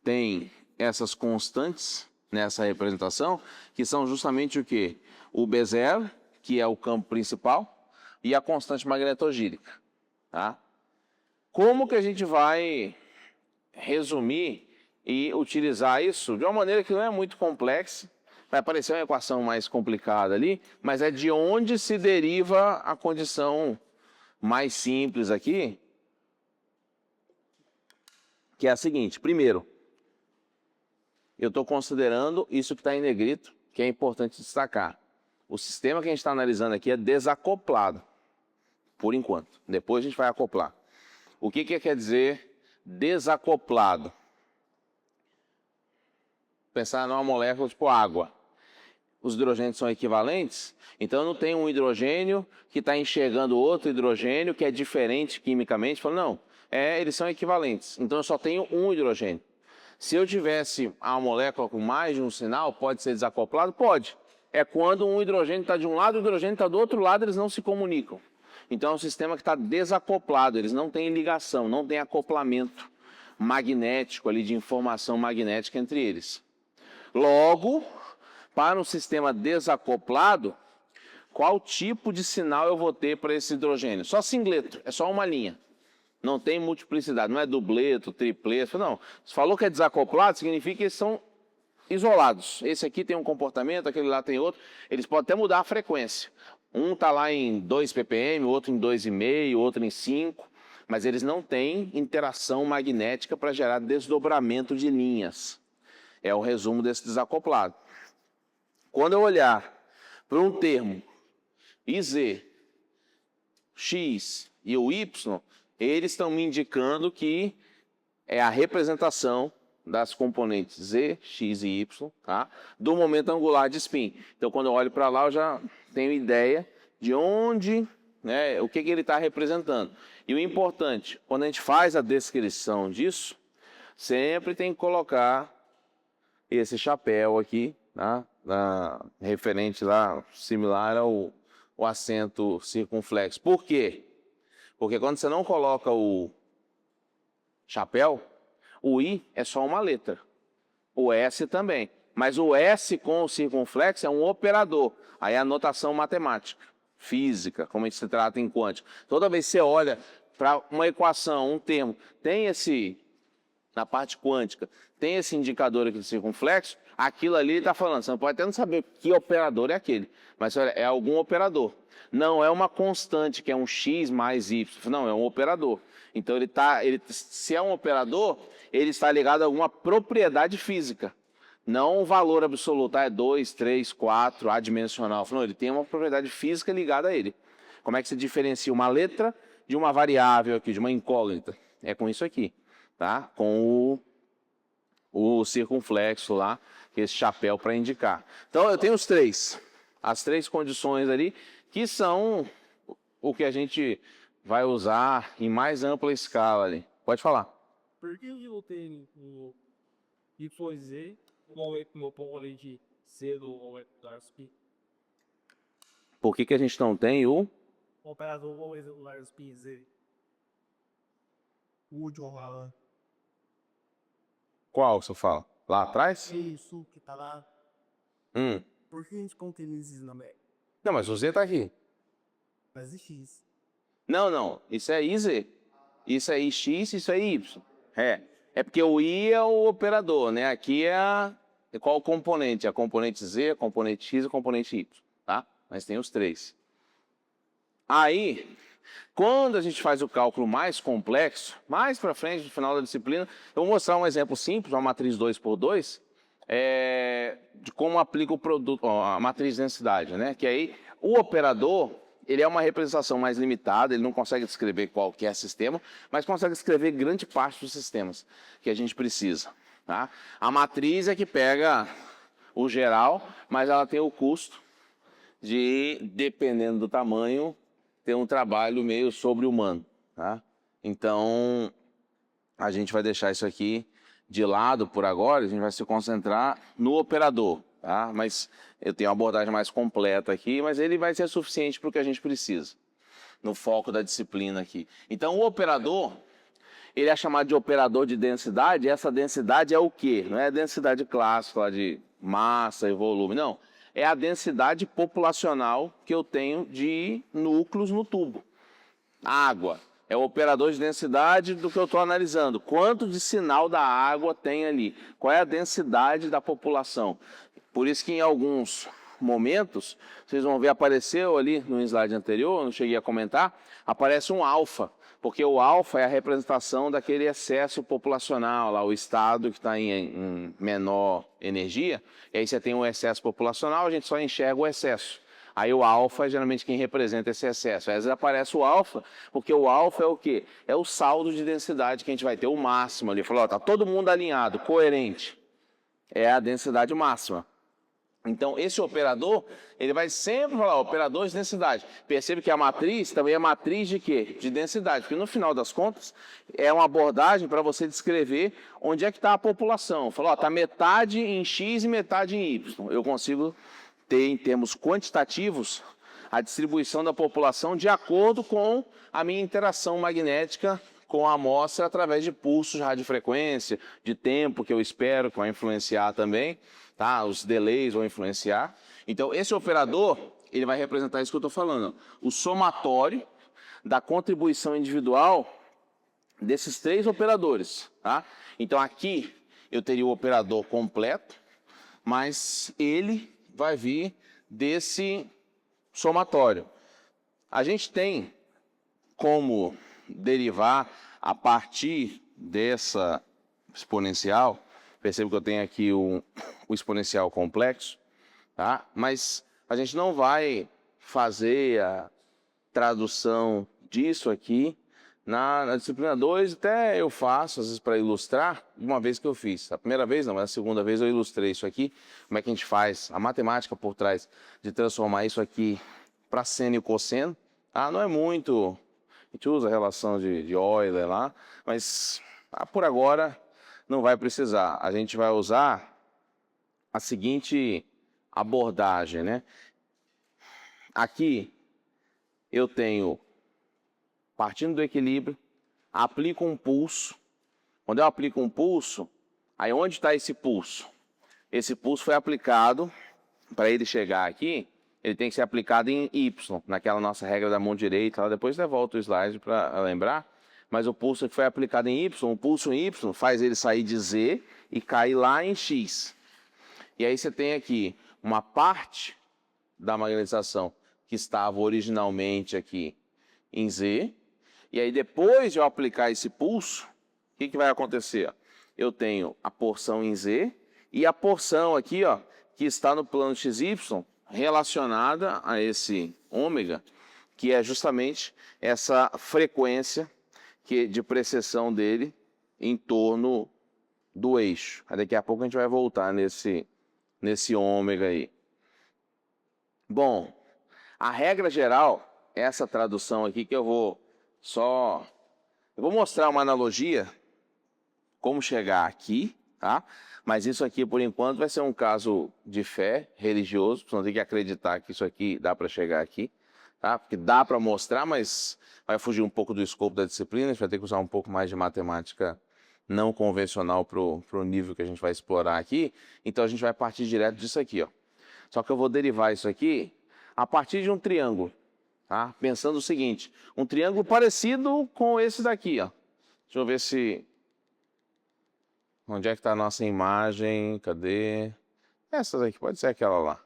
tem essas constantes nessa representação, que são justamente o quê? O B0, que é o campo principal, e a constante magnetogírica. Tá? Como que a gente vai resumir e utilizar isso de uma maneira que não é muito complexa? Vai aparecer uma equação mais complicada ali, mas é de onde se deriva a condição mais simples aqui, que é a seguinte. Primeiro, eu estou considerando isso que está em negrito, que é importante destacar. O sistema que a gente está analisando aqui é desacoplado, por enquanto. Depois a gente vai acoplar. O que quer dizer desacoplado? Pensar numa molécula tipo água. Os hidrogênios são equivalentes, então eu não tenho um hidrogênio que está enxergando outro hidrogênio que é diferente quimicamente. Falo, não, eles são equivalentes, então eu só tenho um hidrogênio. Se eu tivesse a molécula com mais de um sinal, pode ser desacoplado? Pode. É quando um hidrogênio está de um lado e o hidrogênio está do outro lado, eles não se comunicam. Então é um sistema que está desacoplado, eles não têm ligação, não tem acoplamento magnético ali de informação magnética entre eles. Logo, para um sistema desacoplado, qual tipo de sinal eu vou ter para esse hidrogênio? Só singleto, é só uma linha. Não tem multiplicidade, não é dubleto, tripleto, não. Se falou que é desacoplado, significa que eles são isolados. Esse aqui tem um comportamento, aquele lá tem outro. Eles podem até mudar a frequência. Um está lá em 2 ppm, outro em 2,5, outro em 5, mas eles não têm interação magnética para gerar desdobramento de linhas. É o resumo desse desacoplado. Quando eu olhar para um termo IZ, X e o Y, eles estão me indicando que é a representação das componentes Z, X e Y, tá? Do momento angular de spin. Então, quando eu olho para lá, eu já tenho ideia de onde, né, o que ele está representando. E o importante, quando a gente faz a descrição disso, sempre tem que colocar esse chapéu aqui, tá? Referente lá, similar ao acento circunflexo. Por quê? Porque quando você não coloca o chapéu, o I é só uma letra, o S também. Mas o S com o circunflexo é um operador. Aí é a notação matemática, física, como a gente se trata em quântica. Toda vez que você olha para uma equação, um termo, tem esse, na parte quântica, tem esse indicador aqui do circunflexo, aquilo ali está falando. Você não pode até não saber que operador é aquele, mas olha, é algum operador. Não é uma constante, que é um x mais y. Não, é um operador. Então, se é um operador, ele está ligado a alguma propriedade física. Não um valor absoluto, é 2, 3, 4, adimensional. Não, ele tem uma propriedade física ligada a ele. Como é que se diferencia uma letra de uma variável aqui, de uma incógnita? É com isso aqui, tá? Com o circunflexo lá, esse chapéu para indicar. Então, eu tenho as três condições ali, que são o que a gente vai usar em mais ampla escala ali. Pode falar. Por que eu tenho o YZ como componente de C do LarSP? Por que a gente não tem o Operador LarSP Z. O último lá. qual você fala? Lá atrás? Isso que tá lá. Por que a gente contém esses na Mac? Não, mas o Z tá aqui. Mas é X. Não. Isso é IZ. Isso é IX, isso é Y. É porque o I é o operador, né? Aqui é qual o componente? A componente Z, a componente X e a componente Y, tá? Mas tem os três. Aí, quando a gente faz o cálculo mais complexo, mais para frente, no final da disciplina, eu vou mostrar um exemplo simples, uma matriz 2x2, de como aplica o produto, a matriz de densidade, né? Que aí o operador, ele é uma representação mais limitada, ele não consegue descrever qualquer sistema, mas consegue descrever grande parte dos sistemas que a gente precisa, tá? A matriz é que pega o geral, mas ela tem o custo de, dependendo do tamanho, ter um trabalho meio sobre-humano, tá? Então, a gente vai deixar isso aqui de lado por agora, a gente vai se concentrar no operador, tá? Mas eu tenho uma abordagem mais completa aqui, mas ele vai ser suficiente para o que a gente precisa, no foco da disciplina aqui. Então, o operador, ele é chamado de operador de densidade, e essa densidade é o quê? Não é a densidade clássica lá de massa e volume, não. É a densidade populacional que eu tenho de núcleos no tubo. Água é o operador de densidade do que eu estou analisando. Quanto de sinal da água tem ali? Qual é a densidade da população? Por isso que em alguns momentos, vocês vão ver, apareceu ali no slide anterior, não cheguei a comentar, aparece um alfa. Porque o alfa é a representação daquele excesso populacional, lá o estado que está em menor energia, e aí você tem um excesso populacional, a gente só enxerga o excesso. Aí o alfa é geralmente quem representa esse excesso. Às vezes aparece o alfa, porque o alfa é o quê? É o saldo de densidade que a gente vai ter, o máximo ali. Falou, ó, tá todo mundo alinhado, coerente. É a densidade máxima. Então, esse operador, ele vai sempre falar, operador de densidade. Percebe que a matriz também é matriz de quê? De densidade. Porque no final das contas, é uma abordagem para você descrever onde é que está a população. Falou, está metade em X e metade em Y. Eu consigo ter, em termos quantitativos, a distribuição da população de acordo com a minha interação magnética com a amostra através de pulsos de radiofrequência, de tempo que eu espero que vai influenciar também. Tá? Os delays vão influenciar. Então, esse operador, ele vai representar isso que eu estou falando. O somatório da contribuição individual desses 3 operadores. Tá? Então, aqui eu teria o operador completo, mas ele vai vir desse somatório. A gente tem como derivar a partir dessa exponencial. Percebo que eu tenho aqui o exponencial complexo, tá? Mas a gente não vai fazer a tradução disso aqui na disciplina 2, até eu faço, às vezes, para ilustrar, uma vez que eu fiz. A primeira vez não, mas a segunda vez eu ilustrei isso aqui, como é que a gente faz, a matemática por trás de transformar isso aqui para seno e cosseno. Ah, não é muito, a gente usa a relação de Euler lá, mas por agora não vai precisar. A gente vai usar a seguinte abordagem, né? Aqui eu tenho, partindo do equilíbrio, aplico um pulso. Quando eu aplico um pulso, aí onde está esse pulso? Esse pulso foi aplicado, para ele chegar aqui, ele tem que ser aplicado em Y, naquela nossa regra da mão direita. Depois eu volto o slide para lembrar. Mas o pulso que foi aplicado em Y, o pulso em Y faz ele sair de Z e cair lá em X. E aí você tem aqui uma parte da magnetização que estava originalmente aqui em Z. E aí depois de eu aplicar esse pulso, o que vai acontecer? Eu tenho a porção em Z e a porção aqui, ó, que está no plano XY relacionada a esse ômega, que é justamente essa frequência de precessão dele em torno do eixo. Aí daqui a pouco a gente vai voltar nesse ômega aí. Bom, a regra geral, essa tradução aqui que eu vou mostrar uma analogia, como chegar aqui, tá? Mas isso aqui, por enquanto, vai ser um caso de fé religioso, você não tem que acreditar que isso aqui dá para chegar aqui, tá? Porque dá para mostrar, mas vai fugir um pouco do escopo da disciplina, a gente vai ter que usar um pouco mais de matemática não convencional para o nível que a gente vai explorar aqui. Então a gente vai partir direto disso aqui, ó. Só que eu vou derivar isso aqui a partir de um triângulo, tá? Pensando o seguinte, um triângulo parecido com esse daqui, ó. Deixa eu ver se... Onde é que está a nossa imagem? Cadê? Essa daqui, pode ser aquela lá.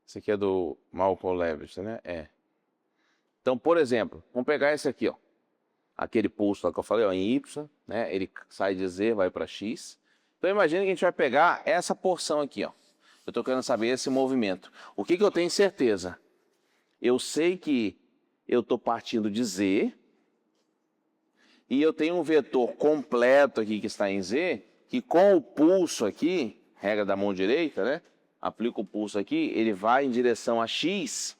Essa aqui é do Malcolm Levitt, né? É. Então, por exemplo, vamos pegar esse aqui, ó. Aquele pulso lá que eu falei, ó, em Y, né? Ele sai de Z, vai para X. Então, imagina que a gente vai pegar essa porção aqui, ó. Eu estou querendo saber esse movimento. O que eu tenho certeza? Eu sei que eu estou partindo de Z e eu tenho um vetor completo aqui que está em Z, que com o pulso aqui, regra da mão direita, né? Aplico o pulso aqui, ele vai em direção a X.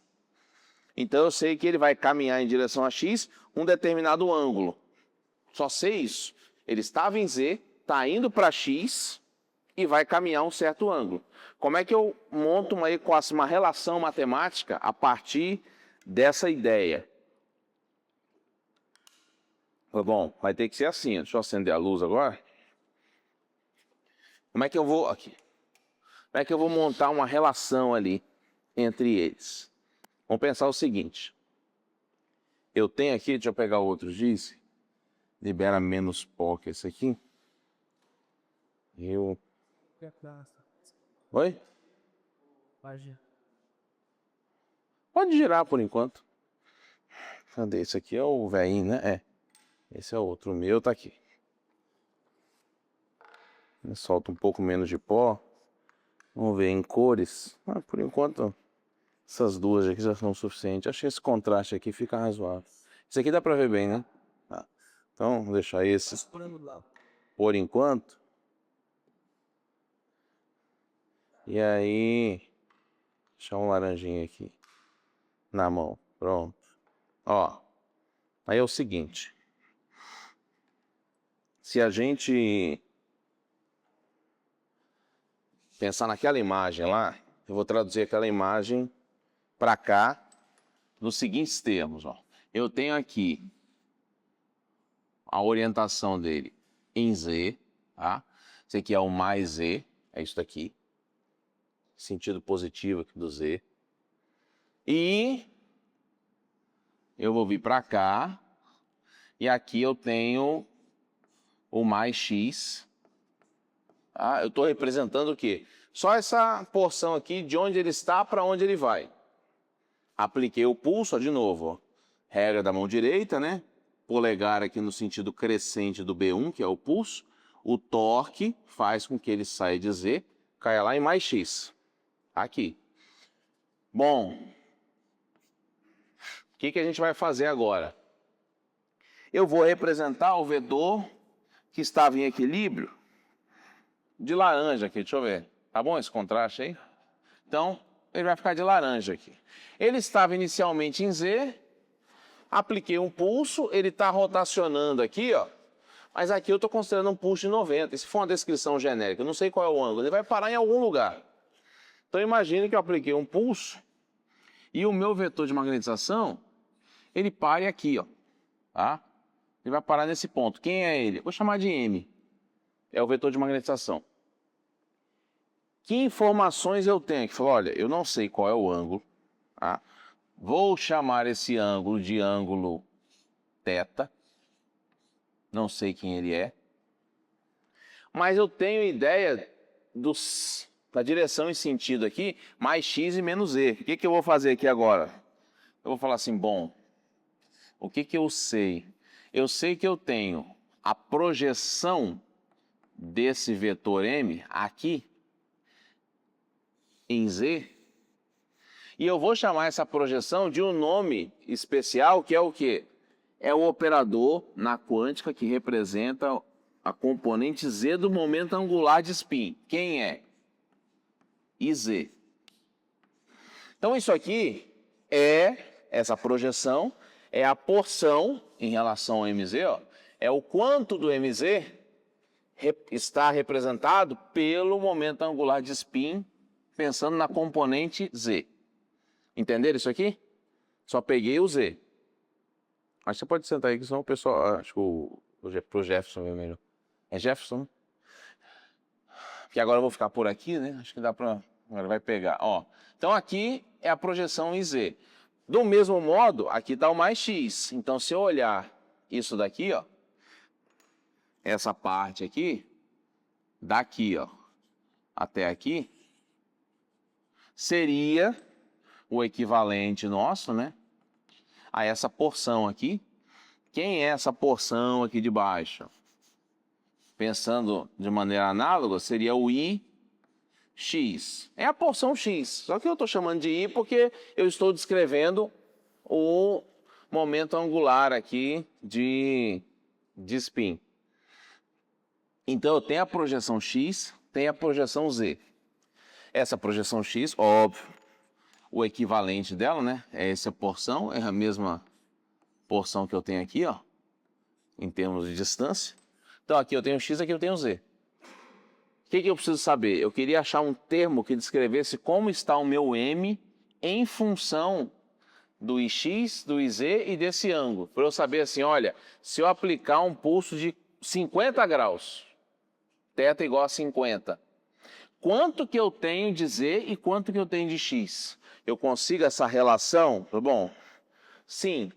Então eu sei que ele vai caminhar em direção a X um determinado ângulo. Só sei isso. Ele estava em Z, está indo para X e vai caminhar um certo ângulo. Como é que eu monto uma equação, uma relação matemática a partir dessa ideia? Bom, vai ter que ser assim. Deixa eu acender a luz agora. Como é que eu vou aqui? Como é que eu vou montar uma relação ali entre eles? Vamos pensar o seguinte. Eu tenho aqui, deixa eu pegar o outro giz. Libera menos pó que esse aqui. Oi? Pode girar por enquanto. Cadê? Esse aqui é o velhinho, né? É. Esse é outro. O meu tá aqui. Solta um pouco menos de pó. Vamos ver em cores. Por enquanto, essas duas aqui já são suficientes. Acho que esse contraste aqui fica razoável. Esse aqui dá pra ver bem, né? Tá. Então, vou deixar esse por enquanto. E aí, deixar um laranjinha aqui na mão. Pronto. Ó, aí é o seguinte. Se a gente pensar naquela imagem lá, eu vou traduzir aquela imagem para cá nos seguintes termos. Ó. Eu tenho aqui a orientação dele em Z, tá? Esse aqui é o mais Z, é isso daqui. Sentido positivo aqui do Z. E eu vou vir para cá e aqui eu tenho o mais X. Tá? Eu estou representando o quê? Só essa porção aqui de onde ele está para onde ele vai. Apliquei o pulso, ó, de novo. Ó. Regra da mão direita, né? Polegar aqui no sentido crescente do B1, que é o pulso. O torque faz com que ele saia de Z, caia lá em mais X. Aqui. Bom, o que a gente vai fazer agora? Eu vou representar o vedor que estava em equilíbrio de laranja aqui, deixa eu ver. Tá bom esse contraste aí? Então, ele vai ficar de laranja aqui. Ele estava inicialmente em Z, apliquei um pulso, ele está rotacionando aqui, ó. Mas aqui eu estou considerando um pulso de 90. E se for uma descrição genérica, eu não sei qual é o ângulo, ele vai parar em algum lugar. Então imagine que eu apliquei um pulso e o meu vetor de magnetização, ele pare aqui, ó. Tá? Ele vai parar nesse ponto. Quem é ele? Vou chamar de M. É o vetor de magnetização. Que informações eu tenho? Que falou, olha, eu não sei qual é o ângulo. Tá? Vou chamar esse ângulo de ângulo θ. Não sei quem ele é. Mas eu tenho ideia da direção e sentido aqui, mais x e menos e. O que eu vou fazer aqui agora? Eu vou falar assim, bom, o que eu sei? Eu sei que eu tenho a projeção desse vetor m aqui em z, e eu vou chamar essa projeção de um nome especial, que é o quê? É o operador na quântica que representa a componente z do momento angular de spin. Quem é? IZ. Então isso aqui essa projeção, é a porção em relação ao MZ, ó, é o quanto do MZ está representado pelo momento angular de spin, pensando na componente Z. Entenderam isso aqui? Só peguei o Z. Mas você pode sentar aí, que senão o pessoal... Acho que pro Jefferson é melhor. É Jefferson? Porque agora eu vou ficar por aqui, né? Acho que dá pra... Agora vai pegar. Ó. Então aqui é a projeção em Z. Do mesmo modo, aqui está o mais X. Então se eu olhar isso daqui, ó, essa parte aqui, daqui, ó, até aqui, seria o equivalente nosso, né, a essa porção aqui. Quem é essa porção aqui de baixo? Pensando de maneira análoga, seria o IX. É a porção X. Só que eu estou chamando de I porque eu estou descrevendo o momento angular aqui de spin. Então eu tenho a projeção X, tenho a projeção Z. Essa projeção X, óbvio, o equivalente dela, né? É essa porção, é a mesma porção que eu tenho aqui, ó, em termos de distância. Então aqui eu tenho X, aqui eu tenho Z. O que eu preciso saber? Eu queria achar um termo que descrevesse como está o meu M em função do IX, do IZ e desse ângulo. Para eu saber assim, olha, se eu aplicar um pulso de 50 graus, θ igual a 50, quanto que eu tenho de Z e quanto que eu tenho de X? Eu consigo essa relação? Bom, sim.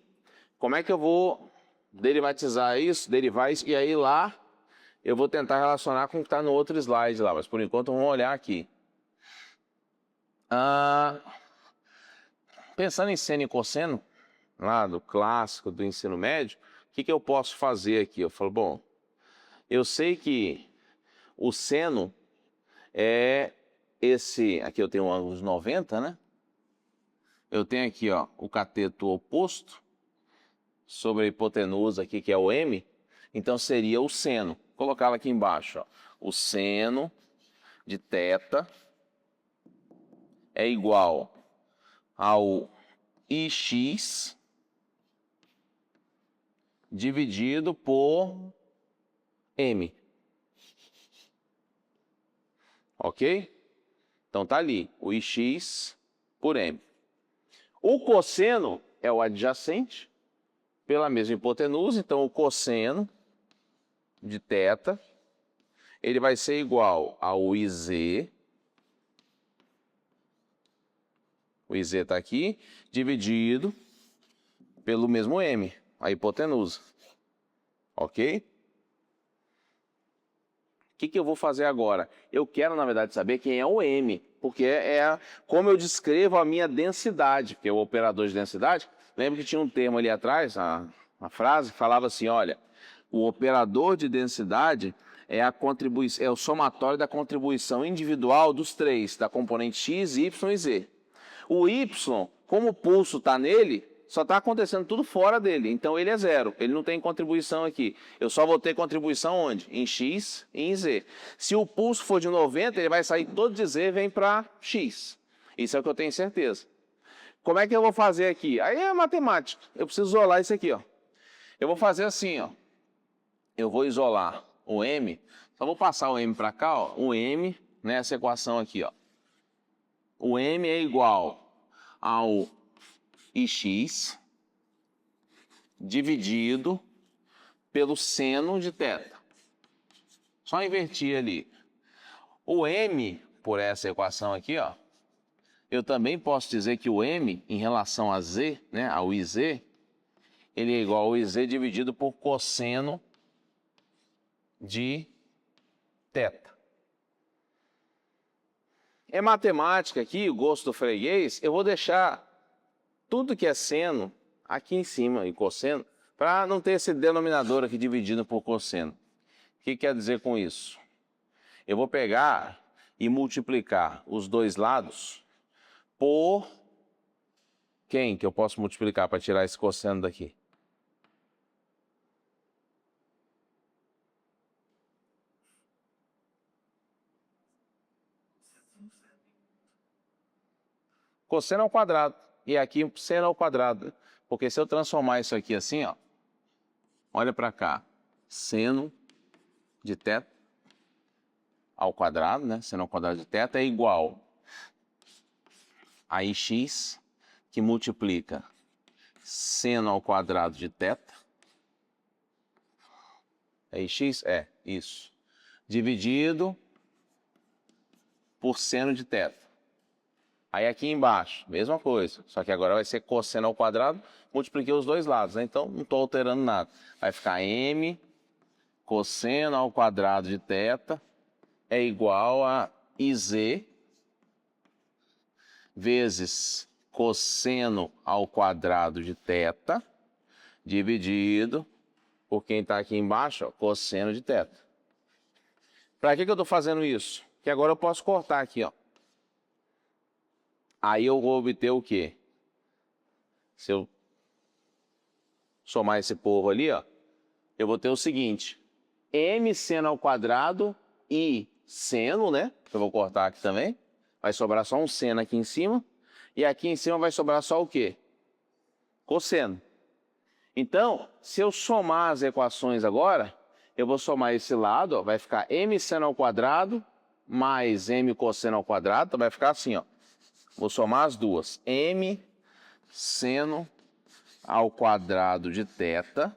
Como é que eu vou derivatizar isso, derivar isso, e aí lá eu vou tentar relacionar com o que está no outro slide lá, mas por enquanto vamos olhar aqui. Pensando em seno e cosseno, lá do clássico do ensino médio, que eu posso fazer aqui? Eu falo, bom, eu sei que o seno é esse, aqui eu tenho um ângulo de 90, né? Eu tenho aqui, ó, o cateto oposto sobre a hipotenusa aqui, que é o M, então seria o seno. Vou colocá-la aqui embaixo, ó. O seno de θ é igual ao IX dividido por M. Ok? Então tá ali, o IX por M. O cosseno é o adjacente pela mesma hipotenusa, então o cosseno de θ, ele vai ser igual ao IZ, o IZ está aqui, dividido pelo mesmo M, a hipotenusa. Ok? O que eu vou fazer agora? Eu quero, na verdade, saber quem é o M, porque é como eu descrevo a minha densidade, porque o operador de densidade, lembra que tinha um termo ali atrás, a frase que falava assim, olha, o operador de densidade é é o somatório da contribuição individual dos três, da componente x, y e z. O y, como o pulso está nele, só está acontecendo tudo fora dele, então ele é zero, ele não tem contribuição aqui. Eu só vou ter contribuição onde? Em x e em z. Se o pulso for de 90, ele vai sair todo de z e vem para x. Isso é o que eu tenho certeza. Como é que eu vou fazer aqui? Aí é matemática, eu preciso isolar isso aqui, ó. Eu vou fazer assim, ó. Eu vou isolar o m, só vou passar o m para cá, ó. O m, nessa equação aqui, ó. O m é igual ao ix dividido pelo seno de θ. Só invertir ali. O m, por essa equação aqui, ó, eu também posso dizer que o m, em relação a z, né, ao iz, ele é igual ao iz dividido por cosseno de θ. É matemática aqui, o gosto do freguês, eu vou deixar tudo que é seno aqui em cima, e cosseno, para não ter esse denominador aqui dividido por cosseno. O que quer dizer com isso? Eu vou pegar e multiplicar os dois lados por quem que eu posso multiplicar para tirar esse cosseno daqui? Cosseno ao quadrado. E aqui seno ao quadrado. Porque se eu transformar isso aqui assim, ó, olha para cá, seno de θ ao quadrado, né? Seno ao quadrado de θ é igual a ix, que multiplica seno ao quadrado de θ. É ix? É, isso. Dividido por seno de θ. Aí aqui embaixo, mesma coisa, só que agora vai ser cosseno ao quadrado, multipliquei os dois lados, né? Então não estou alterando nada. Vai ficar m cosseno ao quadrado de θ é igual a iz vezes cosseno ao quadrado de θ dividido por quem está aqui embaixo, ó, cosseno de θ. Para que eu estou fazendo isso? Que agora eu posso cortar aqui, ó. Aí eu vou obter o quê? Se eu somar esse povo ali, ó, eu vou ter o seguinte: m seno ao quadrado e seno, né? Eu vou cortar aqui também. Vai sobrar só um seno aqui em cima. E aqui em cima vai sobrar só o quê? Cosseno. Então, se eu somar as equações agora, eu vou somar esse lado, ó, vai ficar m seno ao quadrado mais m cosseno ao quadrado. Então vai ficar assim, ó. Vou somar as duas. M seno ao quadrado de θ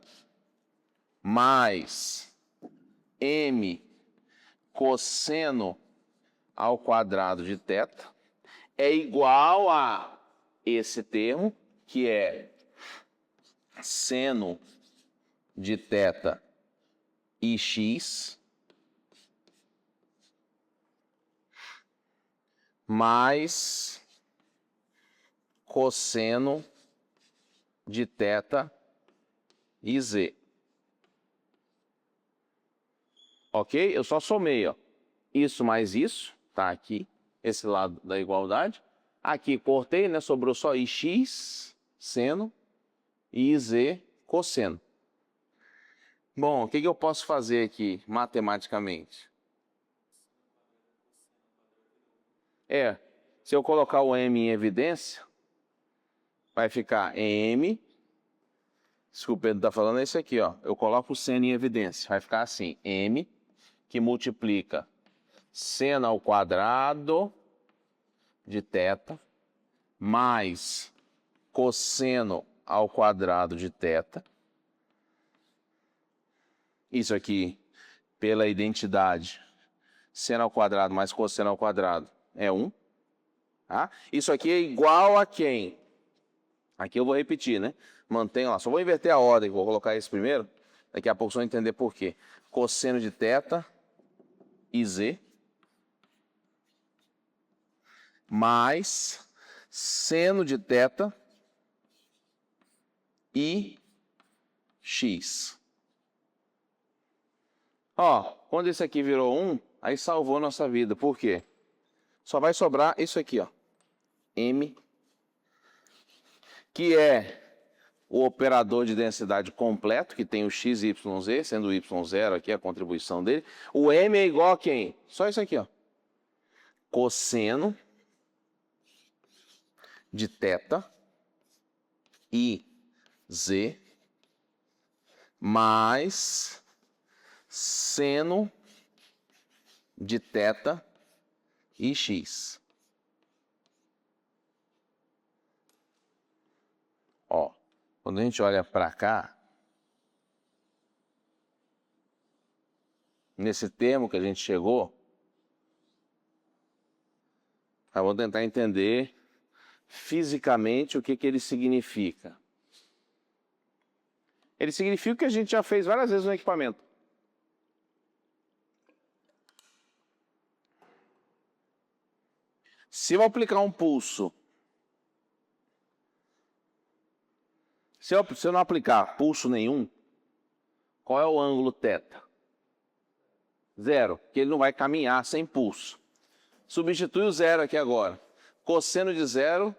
mais m cosseno ao quadrado de θ é igual a esse termo, que é seno de θ e x mais cosseno de θ e z. Ok? Eu só somei, ó. Isso mais isso, tá aqui, esse lado da igualdade. Aqui cortei, né? Sobrou só ix, seno, e iz, cosseno. Bom, o que eu posso fazer aqui matematicamente? Se eu colocar o m em evidência, vai ficar m. Desculpa, o Pedro está falando, é isso aqui, ó. Eu coloco o seno em evidência, vai ficar assim: m, que multiplica seno ao quadrado de θ, mais cosseno ao quadrado de θ. Isso aqui, pela identidade, seno ao quadrado mais cosseno ao quadrado é 1. Tá? Isso aqui é igual a quem? Aqui eu vou repetir, né? Mantenha lá. Só vou inverter a ordem, vou colocar esse primeiro. Daqui a pouco vocês vão entender por quê. Cosseno de θ, iz, mais seno de θ e x. Ó, quando esse aqui virou 1, aí salvou nossa vida. Por quê? Só vai sobrar isso aqui, ó. M, que é o operador de densidade completo, que tem o x, y, z, sendo o y0 aqui a contribuição dele. O m é igual a quem? Só isso aqui, ó. Cosseno de θ e z mais seno de θ e x. Ó, quando a gente olha para cá, nesse termo que a gente chegou, vamos tentar entender fisicamente o que ele significa. Ele significa o que a gente já fez várias vezes no equipamento. Se eu aplicar um pulso, se eu não aplicar pulso nenhum, qual é o ângulo θ? 0, porque ele não vai caminhar sem pulso. Substitui o 0 aqui agora. Cosseno de 0,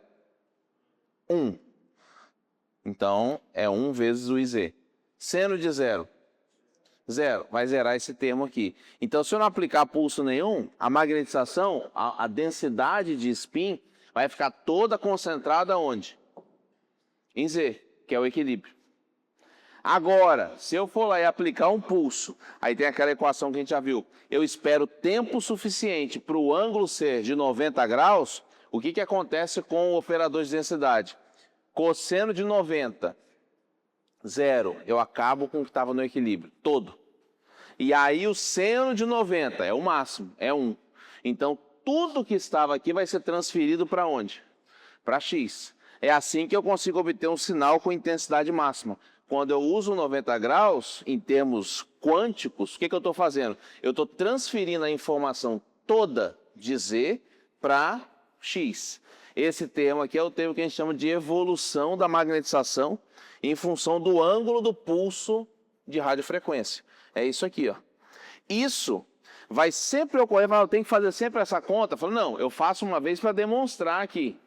1. Então, é 1 vezes o iz. Seno de 0, 0. Vai zerar esse termo aqui. Então, se eu não aplicar pulso nenhum, a magnetização, a densidade de spin, vai ficar toda concentrada onde? Em Z, que é o equilíbrio. Agora, se eu for lá e aplicar um pulso, aí tem aquela equação que a gente já viu. Eu espero tempo suficiente para o ângulo ser de 90 graus. O que acontece com o operador de densidade? Cosseno de 90, 0. Eu acabo com o que estava no equilíbrio, todo. E aí o seno de 90 é o máximo, é 1. Então, tudo que estava aqui vai ser transferido para onde? Para x. É assim que eu consigo obter um sinal com intensidade máxima. Quando eu uso 90 graus, em termos quânticos, o que eu estou fazendo? Eu estou transferindo a informação toda de Z para x. Esse termo aqui é o termo que a gente chama de evolução da magnetização em função do ângulo do pulso de radiofrequência. É isso aqui, ó. Isso vai sempre ocorrer, eu tenho que fazer sempre essa conta. Eu falo, não, eu faço uma vez para demonstrar aqui.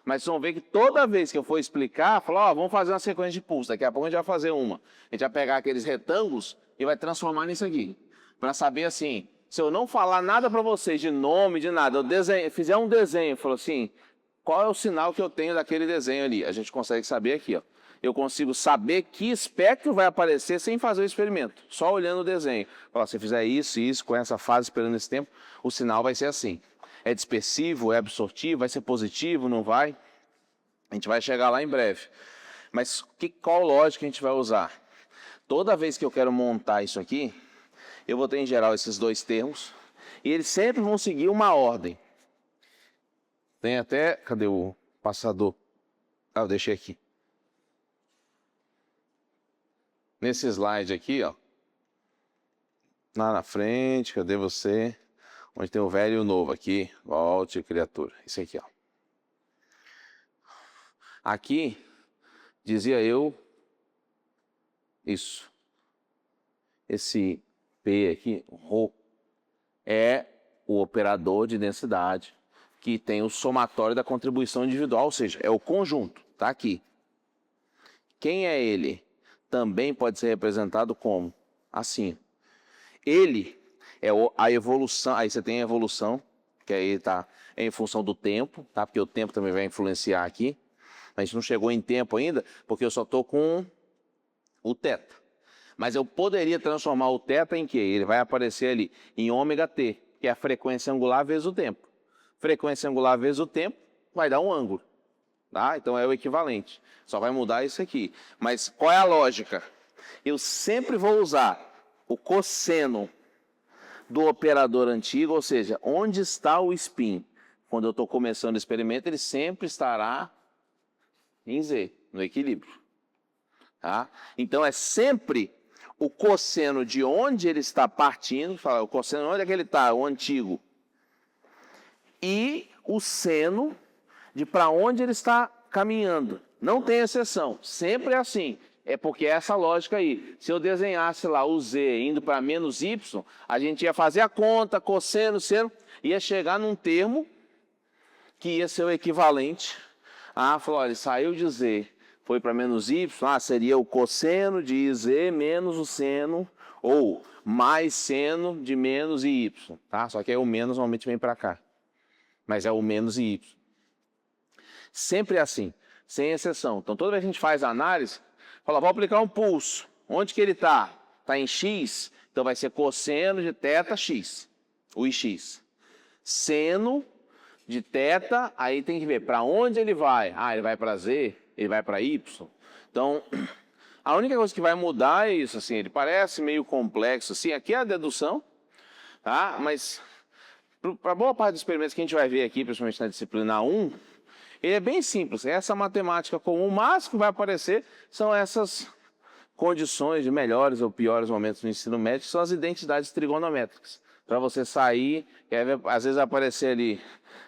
Mas vocês vão ver que toda vez que eu for explicar, falar, ó, vamos fazer uma sequência de pulso. Daqui a pouco a gente vai fazer uma. A gente vai pegar aqueles retângulos e vai transformar nisso aqui. Para saber assim, se eu não falar nada para vocês de nome, de nada, eu fizer um desenho, falou assim, qual é o sinal que eu tenho daquele desenho ali? A gente consegue saber aqui, ó. Eu consigo saber que espectro vai aparecer sem fazer o experimento, só olhando o desenho. Falar, se eu fizer isso e isso, com essa fase, esperando esse tempo, o sinal vai ser assim. É dispersivo, é absortivo, vai ser positivo, não vai? A gente vai chegar lá em breve. Mas qual lógica a gente vai usar? Toda vez que eu quero montar isso aqui, eu vou ter em geral esses dois termos, e eles sempre vão seguir uma ordem. Tem até... Cadê o passador? Ah, eu deixei aqui. Nesse slide aqui, ó. Lá na frente, cadê você? Onde tem o velho e o novo aqui. Volte, criatura. Isso aqui, ó. Aqui, dizia eu, isso. Esse P aqui, Rho, é o operador de densidade que tem o somatório da contribuição individual, ou seja, é o conjunto, tá aqui. Quem é ele? Também pode ser representado como assim. Ele é a evolução, aí você tem a evolução, que aí está em função do tempo, tá? Porque o tempo também vai influenciar aqui. A gente não chegou em tempo ainda, porque eu só estou com o θ. Mas eu poderia transformar o θ em quê? Ele vai aparecer ali em ômega-t, que é a frequência angular vezes o tempo. Frequência angular vezes o tempo vai dar um ângulo. Tá? Então é o equivalente. Só vai mudar isso aqui. Mas qual é a lógica? Eu sempre vou usar o cosseno do operador antigo, ou seja, onde está o spin? Quando eu estou começando o experimento, ele sempre estará em Z, no equilíbrio. Tá? Então é sempre o cosseno de onde ele está partindo, fala, o cosseno onde é que ele está, o antigo, e o seno de para onde ele está caminhando. Não tem exceção, sempre é assim. É porque é essa lógica aí. Se eu desenhasse lá o Z indo para menos Y, a gente ia fazer a conta, cosseno, seno, ia chegar num termo que ia ser o equivalente a, falou, olha, ele saiu de Z, foi para menos Y, seria o cosseno de Z menos o seno, ou mais seno de menos e Y, tá? Só que aí o menos normalmente vem para cá. Mas é o menos e Y. Sempre é assim, sem exceção. Então, toda vez que a gente faz a análise, fala, vou aplicar um pulso. Onde que ele está? Está em X, então vai ser cosseno de θx, o Ix. Seno de θ, aí tem que ver para onde ele vai. Ele vai para Z, ele vai para Y. Então, a única coisa que vai mudar é isso, assim, ele parece meio complexo, assim, aqui é a dedução, tá? Mas para boa parte dos experimentos que a gente vai ver aqui, principalmente na disciplina 1, ele é bem simples, é essa matemática comum, o máximo que vai aparecer são essas condições de melhores ou piores momentos no ensino médio, que são as identidades trigonométricas. Para você sair, às vezes vai aparecer ali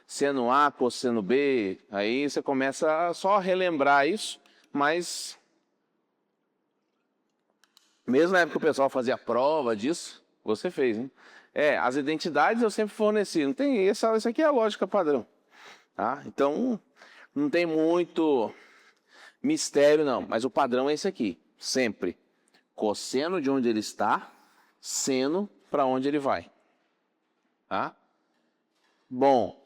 seno A, cosseno B, aí você começa a só relembrar isso, mas mesmo na época que o pessoal fazia prova disso, você fez, hein? As identidades eu sempre forneci, não tem isso aqui é a lógica padrão, tá? Então, não tem muito mistério não, mas o padrão é esse aqui, sempre. Cosseno de onde ele está, seno para onde ele vai. Tá? Bom,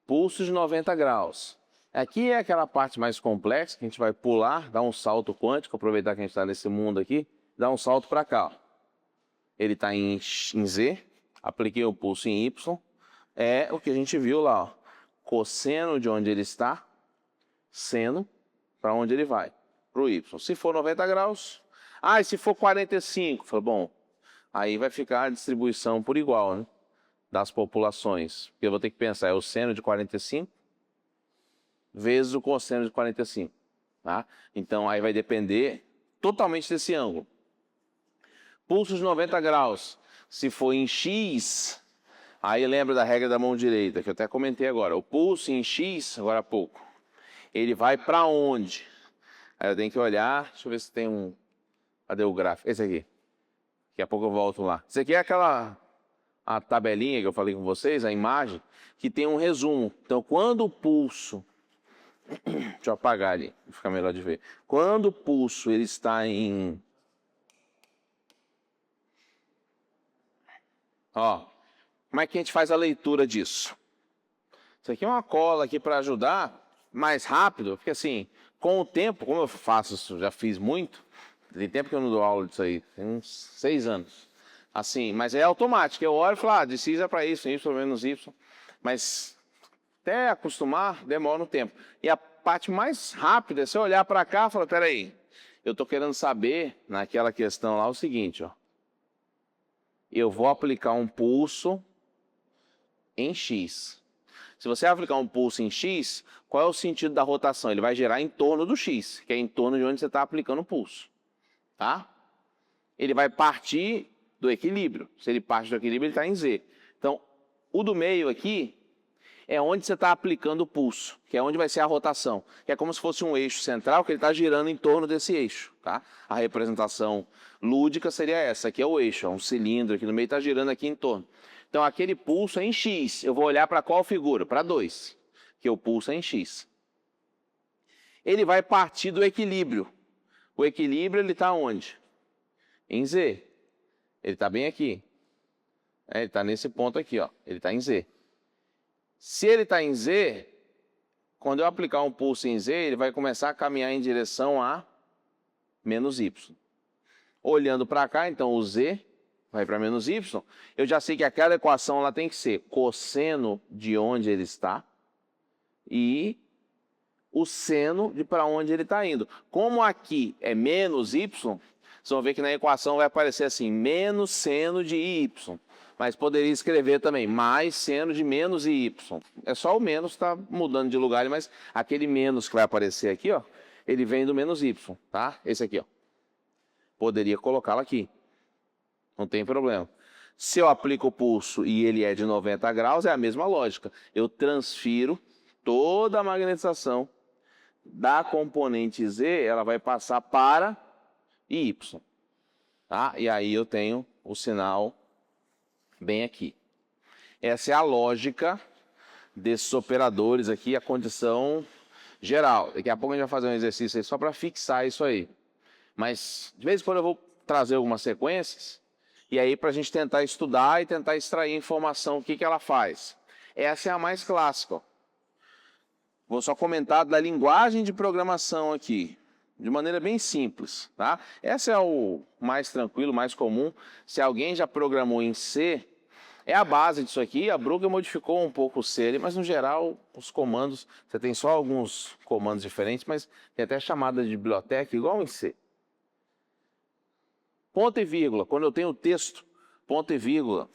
pulso de 90 graus. Aqui é aquela parte mais complexa que a gente vai pular, dar um salto quântico, aproveitar que a gente está nesse mundo aqui, dar um salto para cá. Ó. Ele está em Z, apliquei o pulso em Y, é o que a gente viu lá. Ó. Cosseno de onde ele está, seno para onde ele vai, para o Y. Se for 90 graus, e se for 45? Falei, bom, aí vai ficar a distribuição por igual, né? Das populações. Porque eu vou ter que pensar, é o seno de 45 vezes o cosseno de 45. Tá? Então, aí vai depender totalmente desse ângulo. Pulso de 90 graus. Se for em X, aí lembra da regra da mão direita, que eu até comentei agora. O pulso em X, agora há pouco, ele vai para onde? Aí eu tenho que olhar, deixa eu ver se tem um... Cadê o gráfico? Esse aqui. Daqui a pouco eu volto lá. Esse aqui é a tabelinha que eu falei com vocês, a imagem, que tem um resumo. Então, quando o pulso... Deixa eu apagar ali, vai ficar melhor de ver. Quando o pulso ele está em... como é que a gente faz a leitura disso? Isso aqui é uma cola aqui para ajudar mais rápido, porque assim, com o tempo, como eu faço isso, já fiz muito, tem tempo que eu não dou aula disso aí, tem uns 6 anos. Assim, mas é automático, eu olho e falo, precisa para isso, Y menos Y, mas até acostumar demora um tempo. E a parte mais rápida é você olhar para cá e falar, peraí, eu estou querendo saber, naquela questão lá, o seguinte, eu vou aplicar um pulso em X. Se você aplicar um pulso em X, qual é o sentido da rotação? Ele vai girar em torno do X, que é em torno de onde você está aplicando o pulso. Tá? Ele vai partir do equilíbrio. Se ele parte do equilíbrio, ele está em Z. Então, o do meio aqui é onde você está aplicando o pulso, que é onde vai ser a rotação, que é como se fosse um eixo central que ele está girando em torno desse eixo, tá? A representação lúdica seria essa, aqui é o eixo, é um cilindro aqui no meio, está girando aqui em torno. Então aquele pulso é em X, eu vou olhar para qual figura? Para 2, que o pulso é em X. Ele vai partir do equilíbrio. O equilíbrio ele está onde? Em Z. Ele está bem aqui. Ele está nesse ponto aqui, ó. Ele está em Z. Se ele está em Z, quando eu aplicar um pulso em Z, ele vai começar a caminhar em direção a menos Y. Olhando para cá, então o Z vai para menos Y. Eu já sei que aquela equação ela tem que ser cosseno de onde ele está e o seno de para onde ele está indo. Como aqui é menos Y, vocês vão ver que na equação vai aparecer assim, menos seno de Y. Mas poderia escrever também mais seno de menos y. É só o menos está mudando de lugar, mas aquele menos que vai aparecer aqui, ó, ele vem do menos y, tá? Esse aqui, ó. Poderia colocá-lo aqui. Não tem problema. Se eu aplico o pulso e ele é de 90 graus, é a mesma lógica. Eu transfiro toda a magnetização da componente Z, ela vai passar para y, tá? E aí eu tenho o sinal bem aqui. Essa é a lógica desses operadores aqui, a condição geral. Daqui a pouco a gente vai fazer um exercício aí só para fixar isso aí. Mas de vez em quando eu vou trazer algumas sequências e aí para a gente tentar estudar e tentar extrair informação, o que que ela faz. Essa é a mais clássica, ó. Vou só comentar da linguagem de programação aqui, de maneira bem simples, tá? Essa é o mais tranquilo, mais comum. Se alguém já programou em C, é a base disso aqui. A Bruker modificou um pouco o C, mas no geral os comandos, você tem só alguns comandos diferentes, mas tem até chamada de biblioteca igual em C. Ponto e vírgula, quando eu tenho texto, ponto e vírgula,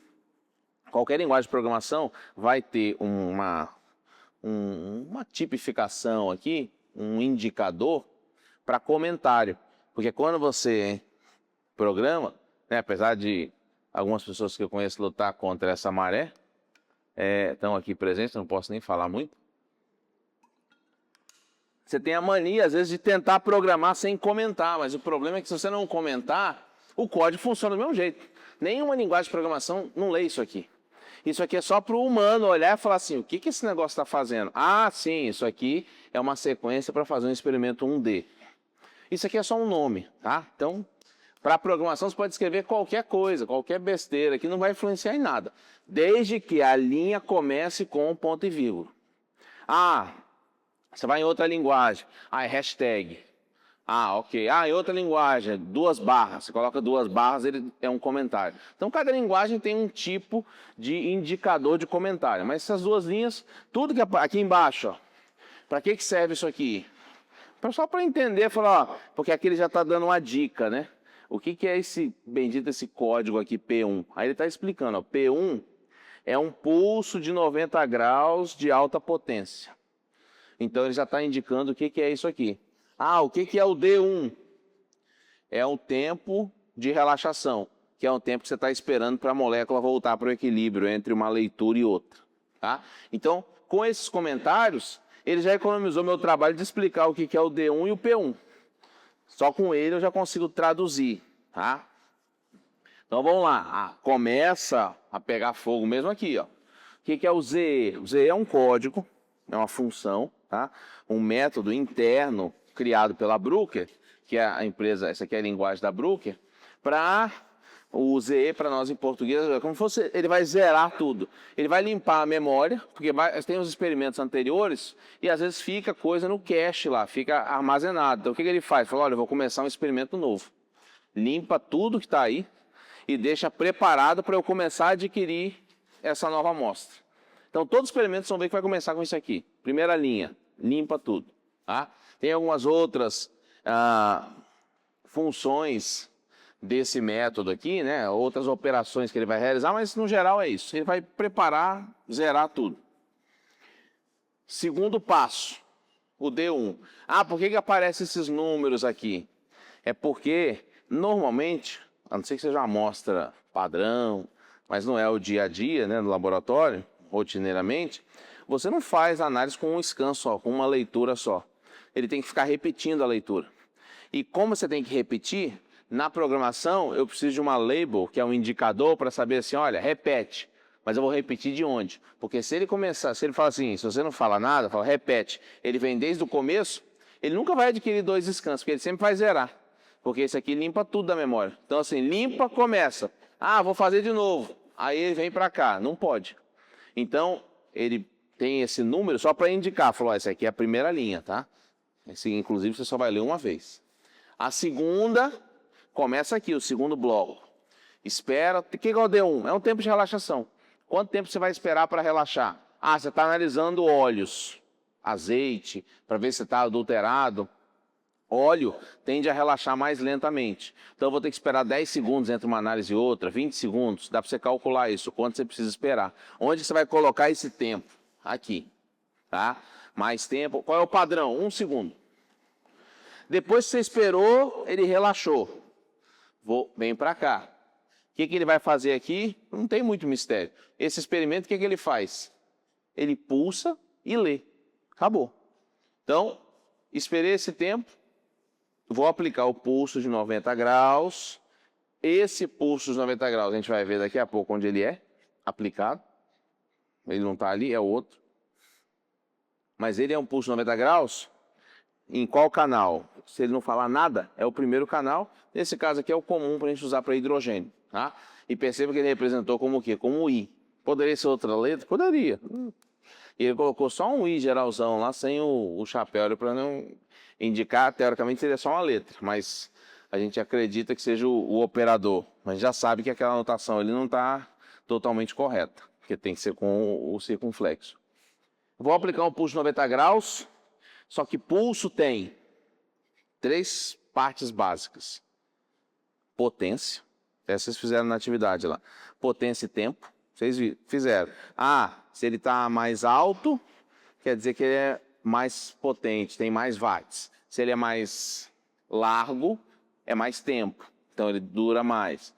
qualquer linguagem de programação vai ter uma tipificação aqui, um indicador para comentário. Porque quando você programa, né, apesar de algumas pessoas que eu conheço lutar contra essa maré, estão aqui presentes, não posso nem falar muito. Você tem a mania, às vezes, de tentar programar sem comentar, mas o problema é que se você não comentar, o código funciona do mesmo jeito. Nenhuma linguagem de programação não lê isso aqui. Isso aqui é só para o humano olhar e falar assim, o que que esse negócio está fazendo? Ah, sim, isso aqui é uma sequência para fazer um experimento 1D. Isso aqui é só um nome, tá? Então, para a programação você pode escrever qualquer coisa, qualquer besteira, que não vai influenciar em nada. Desde que a linha comece com um ponto e vírgula. Ah, você vai em outra linguagem. Ah, é hashtag. Ah, ok. Ah, em outra linguagem, 2 barras. Você coloca 2 barras, ele é um comentário. Então, cada linguagem tem um tipo de indicador de comentário. Mas essas duas linhas, tudo que aqui embaixo, ó, para que serve isso aqui? Só para entender, falar, ó, porque aqui ele já está dando uma dica, né? O que é esse bendito, esse código aqui, P1? Aí ele está explicando, ó, P1 é um pulso de 90 graus de alta potência. Então, ele já está indicando o que é isso aqui. Ah, o que é o D1? É um tempo de relaxação, que é um tempo que você está esperando para a molécula voltar para o equilíbrio entre uma leitura e outra. Tá? Então, com esses comentários, ele já economizou meu trabalho de explicar o que é o D1 e o P1. Só com ele eu já consigo traduzir. Tá? Então vamos lá. Começa a pegar fogo mesmo aqui. Ó. O que é o ZE? O ZE é um código, é uma função, tá? Um método interno criado pela Bruker, que é a empresa, essa aqui é a linguagem da Bruker, para o ZE, para nós em português, é como se fosse, ele vai zerar tudo. Ele vai limpar a memória, porque tem os experimentos anteriores, e às vezes fica coisa no cache lá, fica armazenado. Então o que ele faz? Ele fala, olha, eu vou começar um experimento novo. Limpa tudo que está aí e deixa preparado para eu começar a adquirir essa nova amostra. Então todos os experimentos vão ver que vai começar com isso aqui. Primeira linha, limpa tudo. Tá? Tem algumas outras funções desse método aqui, né? Outras operações que ele vai realizar, mas no geral é isso. Ele vai preparar, zerar tudo. Segundo passo, o D1. Por que aparecem esses números aqui? É porque, normalmente, a não ser que seja uma amostra padrão, mas não é o dia a dia, né, no laboratório, rotineiramente, você não faz análise com um scan só, com uma leitura só. Ele tem que ficar repetindo a leitura. E como você tem que repetir, na programação eu preciso de uma label, que é um indicador para saber assim, olha, repete. Mas eu vou repetir de onde? Porque se ele começar, se ele fala assim, se você não fala nada, fala repete, ele vem desde o começo, ele nunca vai adquirir 2 scans, porque ele sempre vai zerar. Porque esse aqui limpa tudo da memória. Então assim, limpa, começa. Ah, vou fazer de novo. Aí ele vem para cá, não pode. Então, ele tem esse número só para indicar, falou, essa aqui é a primeira linha, tá? Esse, inclusive, você só vai ler uma vez. A segunda, começa aqui, o segundo bloco. Espera, o que é o D1? É um tempo de relaxação. Quanto tempo você vai esperar para relaxar? Ah, você está analisando óleos, azeite, para ver se está adulterado. Óleo tende a relaxar mais lentamente. Então, eu vou ter que esperar 10 segundos entre uma análise e outra, 20 segundos. Dá para você calcular isso, quanto você precisa esperar. Onde você vai colocar esse tempo? Aqui. Tá? Mais tempo. Qual é o padrão? 1 segundo. Depois que você esperou, ele relaxou. Vem para cá. O que ele vai fazer aqui? Não tem muito mistério. Esse experimento, o que ele faz? Ele pulsa e lê. Acabou. Então, esperei esse tempo. Vou aplicar o pulso de 90 graus. Esse pulso de 90 graus, a gente vai ver daqui a pouco onde ele é aplicado. Ele não está ali, é o outro. Mas ele é um pulso de 90 graus. Em qual canal? Se ele não falar nada, é o primeiro canal. Nesse caso aqui é o comum para a gente usar para hidrogênio. Tá? E perceba que ele representou como o quê? Como o I. Poderia ser outra letra? Poderia. E ele colocou só um I geralzão lá, sem o chapéu, para não indicar, teoricamente seria só uma letra, mas a gente acredita que seja o operador. Mas já sabe que aquela anotação ele não está totalmente correta, porque tem que ser com o circunflexo. Vou aplicar um pulso de 90 graus, só que pulso tem 3 partes básicas. Potência, essa vocês fizeram na atividade lá. Potência e tempo, vocês fizeram. Ah, se ele está mais alto, quer dizer que ele é mais potente, tem mais watts. Se ele é mais largo, é mais tempo, então ele dura mais.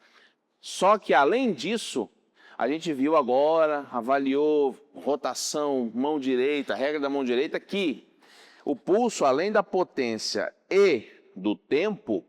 Só que além disso, a gente viu agora, avaliou rotação, mão direita, regra da mão direita, que o pulso, além da potência e do tempo,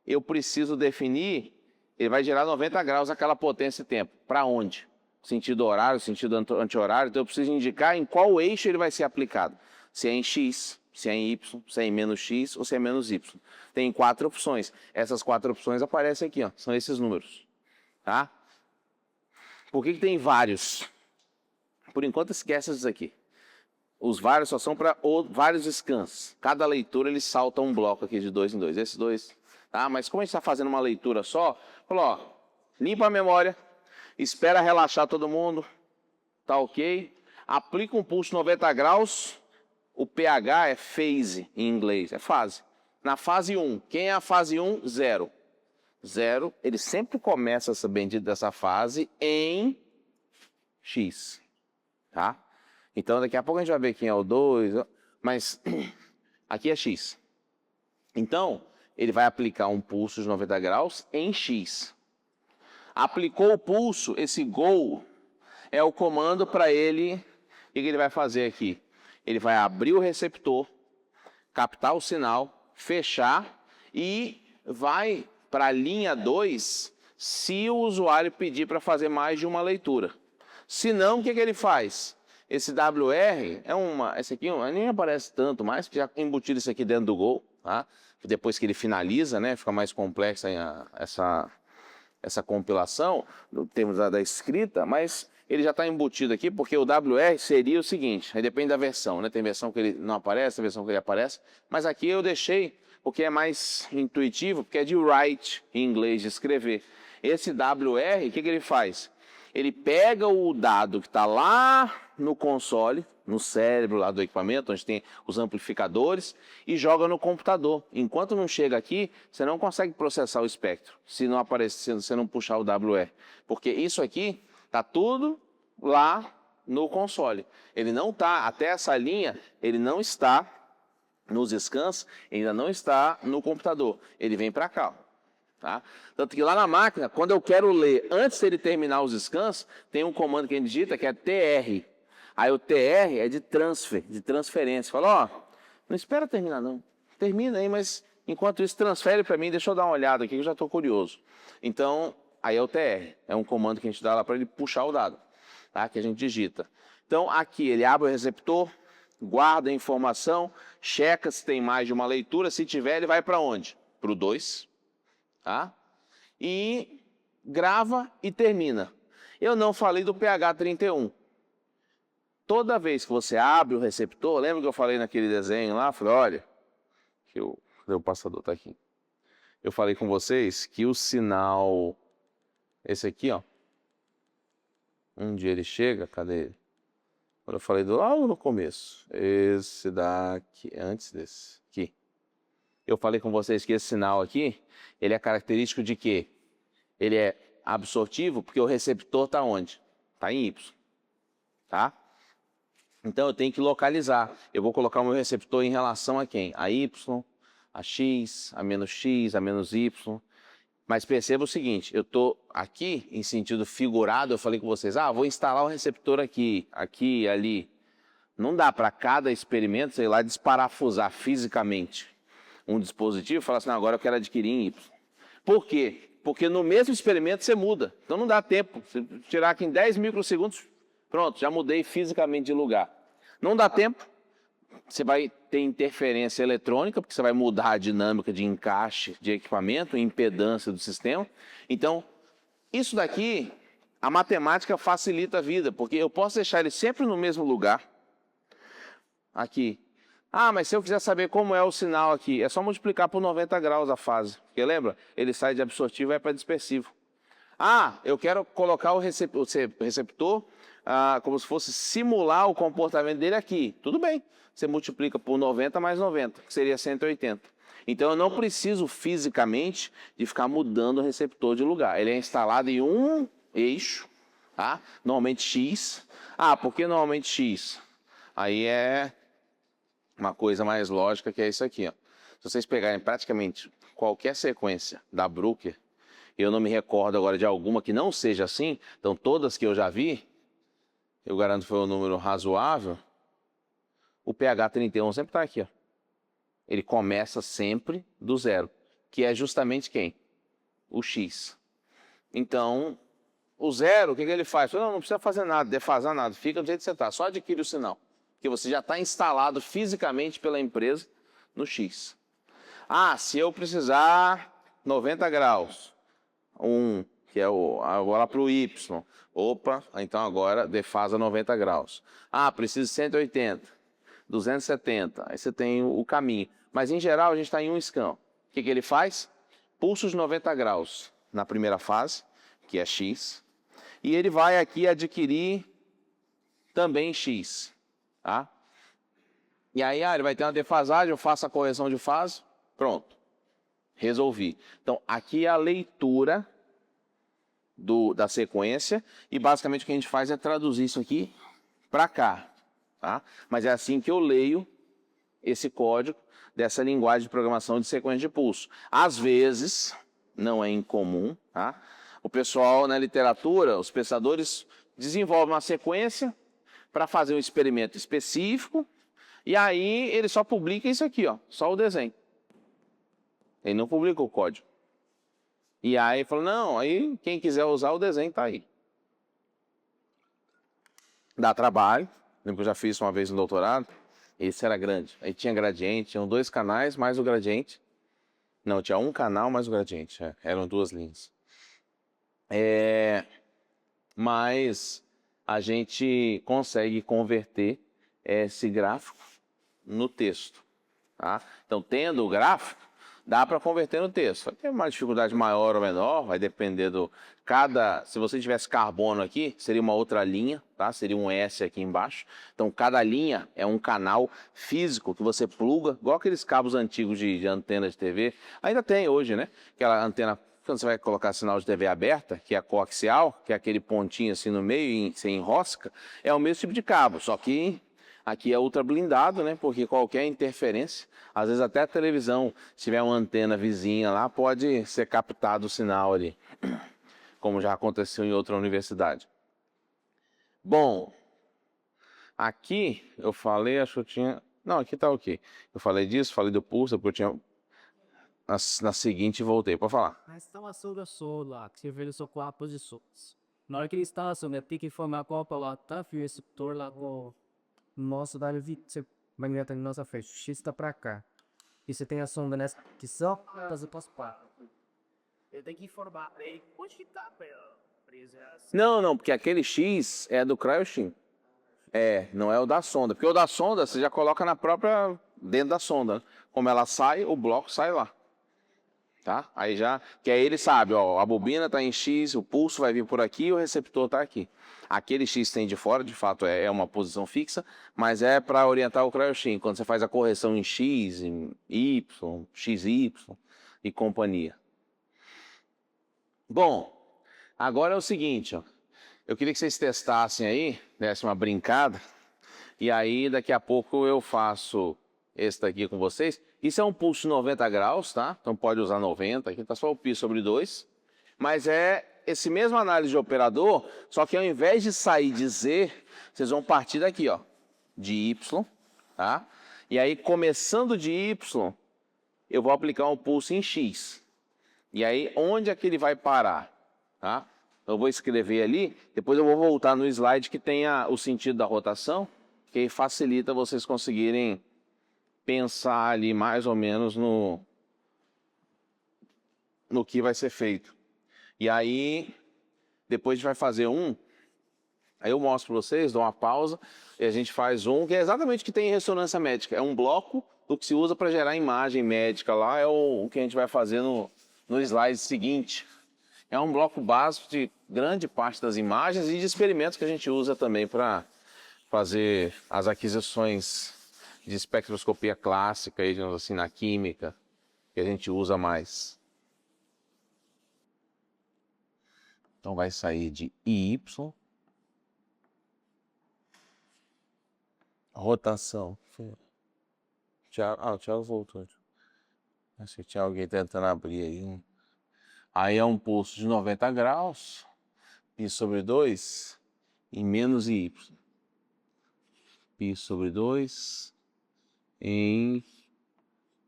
eu preciso definir, ele vai gerar 90 graus aquela potência e tempo. Para onde? Sentido horário, sentido anti-horário, então eu preciso indicar em qual eixo ele vai ser aplicado. Se é em X, se é em Y, se é em menos X ou se é menos Y. Tem 4 opções. Essas 4 opções aparecem aqui, ó, são esses números. Tá? Por que tem vários? Por enquanto esquece isso aqui. Os vários só são para vários scans. Cada leitura ele salta um bloco aqui de 2 em 2. Esses 2. Tá? Mas como a gente está fazendo uma leitura só, falou, ó, limpa a memória, espera relaxar todo mundo, tá ok? Aplica um pulso 90 graus, o pH é phase em inglês, é fase. Na fase 1, quem é a fase 1? 0. 0, ele sempre começa essa bendita dessa fase em X, tá? Então daqui a pouco a gente vai ver quem é o 2, mas aqui é X. Então, ele vai aplicar um pulso de 90 graus em X. Aplicou o pulso, esse go é o comando para ele. O que ele vai fazer aqui? Ele vai abrir o receptor, captar o sinal, fechar e vai para a linha 2 se o usuário pedir para fazer mais de uma leitura. Se não, o que ele faz? Esse WR é esse aqui nem aparece tanto mais, porque já embutiram isso aqui dentro do Go, tá? Depois que ele finaliza, né, fica mais complexa essa compilação, no termos da escrita, mas ele já está embutido aqui, porque o WR seria o seguinte, aí depende da versão, né? Tem versão que ele não aparece, tem versão que ele aparece, mas aqui eu deixei porque é mais intuitivo, porque é de write em inglês, de escrever. Esse WR, o que ele faz? Ele pega o dado que está lá no console, no cérebro lá do equipamento, onde tem os amplificadores, e joga no computador. Enquanto não chega aqui, você não consegue processar o espectro, se não aparecer, se você não puxar o WR. Porque isso aqui está tudo lá no console. Ele não está, até essa linha, ele não está nos scans, ainda não está no computador. Ele vem para cá. Tá? Tanto que lá na máquina, quando eu quero ler, antes de ele terminar os scans, tem um comando que ele digita que é TR. Aí o TR é de transfer, de transferência. Fala, ó, não espera terminar não. Termina aí, mas enquanto isso transfere para mim, deixa eu dar uma olhada aqui que eu já estou curioso. Então, aí é o TR, é um comando que a gente dá lá para ele puxar o dado, tá? Que a gente digita. Então, aqui ele abre o receptor, guarda a informação, checa se tem mais de uma leitura, se tiver ele vai para onde? Para o 2, tá? E grava e termina. Eu não falei do pH31. Toda vez que você abre o receptor, lembra que eu falei naquele desenho lá? Falei, olha, cadê o passador? Tá aqui. Eu falei com vocês que o sinal, esse aqui, ó, um dia ele chega, cadê ele? Quando eu falei logo no começo, esse daqui, antes desse, aqui. Eu falei com vocês que esse sinal aqui, ele é característico de quê? Ele é absortivo porque o receptor está onde? Está em Y, tá? Então eu tenho que localizar. Eu vou colocar o meu receptor em relação a quem? A Y, a X, a menos Y. Mas perceba o seguinte, eu estou aqui em sentido figurado, eu falei com vocês, vou instalar o receptor aqui, aqui, ali. Não dá para cada experimento, sei lá, desparafusar fisicamente um dispositivo e falar assim, não, agora eu quero adquirir em Y. Por quê? Porque no mesmo experimento você muda. Então não dá tempo. Se tirar aqui em 10 microsegundos, pronto, já mudei fisicamente de lugar. Não dá tempo. Você vai ter interferência eletrônica, porque você vai mudar a dinâmica de encaixe de equipamento, impedância do sistema. Então, isso daqui, a matemática facilita a vida, porque eu posso deixar ele sempre no mesmo lugar. Aqui. Mas se eu quiser saber como é o sinal aqui, é só multiplicar por 90 graus a fase. Porque lembra? Ele sai de absortivo e vai para dispersivo. Eu quero colocar o receptor como se fosse simular o comportamento dele aqui. Tudo bem. Você multiplica por 90 mais 90, que seria 180. Então eu não preciso fisicamente de ficar mudando o receptor de lugar. Ele é instalado em um eixo, tá? Normalmente X. Por que normalmente X? Aí é uma coisa mais lógica, que é isso aqui, ó. Se vocês pegarem praticamente qualquer sequência da Bruker, eu não me recordo agora de alguma que não seja assim, então todas que eu já vi, eu garanto que foi um número razoável, o pH 31 sempre está aqui, ó. Ele começa sempre do zero, que é justamente quem? O X. Então, o zero, o que ele faz? Não precisa fazer nada, defasar nada, fica do jeito que você está, só adquire o sinal. Porque você já está instalado fisicamente pela empresa no X. Se eu precisar 90 graus, que é agora para o Y. Opa, então agora defasa 90 graus. Preciso 180, 270, aí você tem o caminho. Mas em geral a gente está em um scan. O que ele faz? Pulsa os 90 graus na primeira fase, que é X, e ele vai aqui adquirir também X. Tá? E aí, ele vai ter uma defasagem, eu faço a correção de fase, pronto, resolvi. Então, aqui é a leitura da sequência e basicamente o que a gente faz é traduzir isso aqui para cá, tá? Mas é assim que eu leio esse código dessa linguagem de programação de sequência de pulso. Às vezes, não é incomum, tá? O pessoal na literatura, os pensadores desenvolvem uma sequência para fazer um experimento específico, e aí ele só publica isso aqui, ó, só o desenho. Ele não publica o código. E aí falou, não, aí quem quiser usar o desenho está aí. Dá trabalho, lembro que eu já fiz isso uma vez no doutorado, esse era grande. Aí tinha gradiente, tinham 2 canais mais o gradiente. Não, tinha um canal mais o gradiente, eram 2 linhas. Mas a gente consegue converter esse gráfico no texto. Tá? Então, tendo o gráfico, dá para converter no texto. Vai ter uma dificuldade maior ou menor, vai depender do... Se você tivesse carbono aqui, seria uma outra linha, tá? Seria um S aqui embaixo. Então, cada linha é um canal físico que você pluga, igual aqueles cabos antigos de antena de TV. Ainda tem hoje, né? Aquela antena... Quando você vai colocar sinal de TV aberta, que é a coaxial, que é aquele pontinho assim no meio e você enrosca, é o mesmo tipo de cabo, só que aqui é ultra blindado, né? Porque qualquer interferência, às vezes até a televisão, se tiver uma antena vizinha lá, pode ser captado o sinal ali, como já aconteceu em outra universidade. Bom, aqui eu falei, acho que eu tinha... Não, aqui tá ok. Eu falei disso, falei do pulso, porque eu tinha... Na seguinte voltei, pode falar. Na instalação da sonda, que você vê só 4 posições. Na hora que ele instala a sonda, tem que informar qual para tá, o receptor lá no nosso WV, você vai direto na nossa frente. O X está para cá. E você tem a sonda nessa que só fazer pós-par. Eu tenho que informar ele onde tá presa. Não, porque aquele X é do CryoStim. Não é o da sonda. Porque o da sonda você já coloca na própria... dentro da sonda, né? Como ela sai, o bloco sai lá. Tá? Aí já... Que aí ele sabe, ó, a bobina tá em X, o pulso vai vir por aqui e o receptor tá aqui. Aquele X tem de fora, de fato, é uma posição fixa, mas é para orientar o CryoStim. Quando você faz a correção em X, em Y, XY e companhia. Bom, agora é o seguinte, ó. Eu queria que vocês testassem aí, dessem uma brincada, e aí daqui a pouco eu faço esse daqui com vocês. Isso é um pulso de 90 graus, tá? Então pode usar 90, aqui tá só o π sobre 2. Mas é esse mesmo análise de operador, só que ao invés de sair de Z, vocês vão partir daqui, ó, de Y, tá? E aí começando de Y, eu vou aplicar um pulso em X. E aí onde é que ele vai parar, tá? Eu vou escrever ali, depois eu vou voltar no slide que tenha o sentido da rotação, que aí facilita vocês conseguirem pensar ali mais ou menos no que vai ser feito. E aí, depois a gente vai fazer aí eu mostro para vocês, dou uma pausa, e a gente faz que é exatamente o que tem em ressonância médica. É um bloco do que se usa para gerar imagem médica lá, é o que a gente vai fazer no slide seguinte. É um bloco básico de grande parte das imagens e de experimentos que a gente usa também para fazer as aquisições de espectroscopia clássica, aí, digamos assim, na química, que a gente usa mais. Então vai sair de IY, rotação. O Thiago voltou. Acho que tinha alguém tentando abrir aí. Aí é um pulso de 90 graus, π sobre 2, em menos y. π sobre 2 em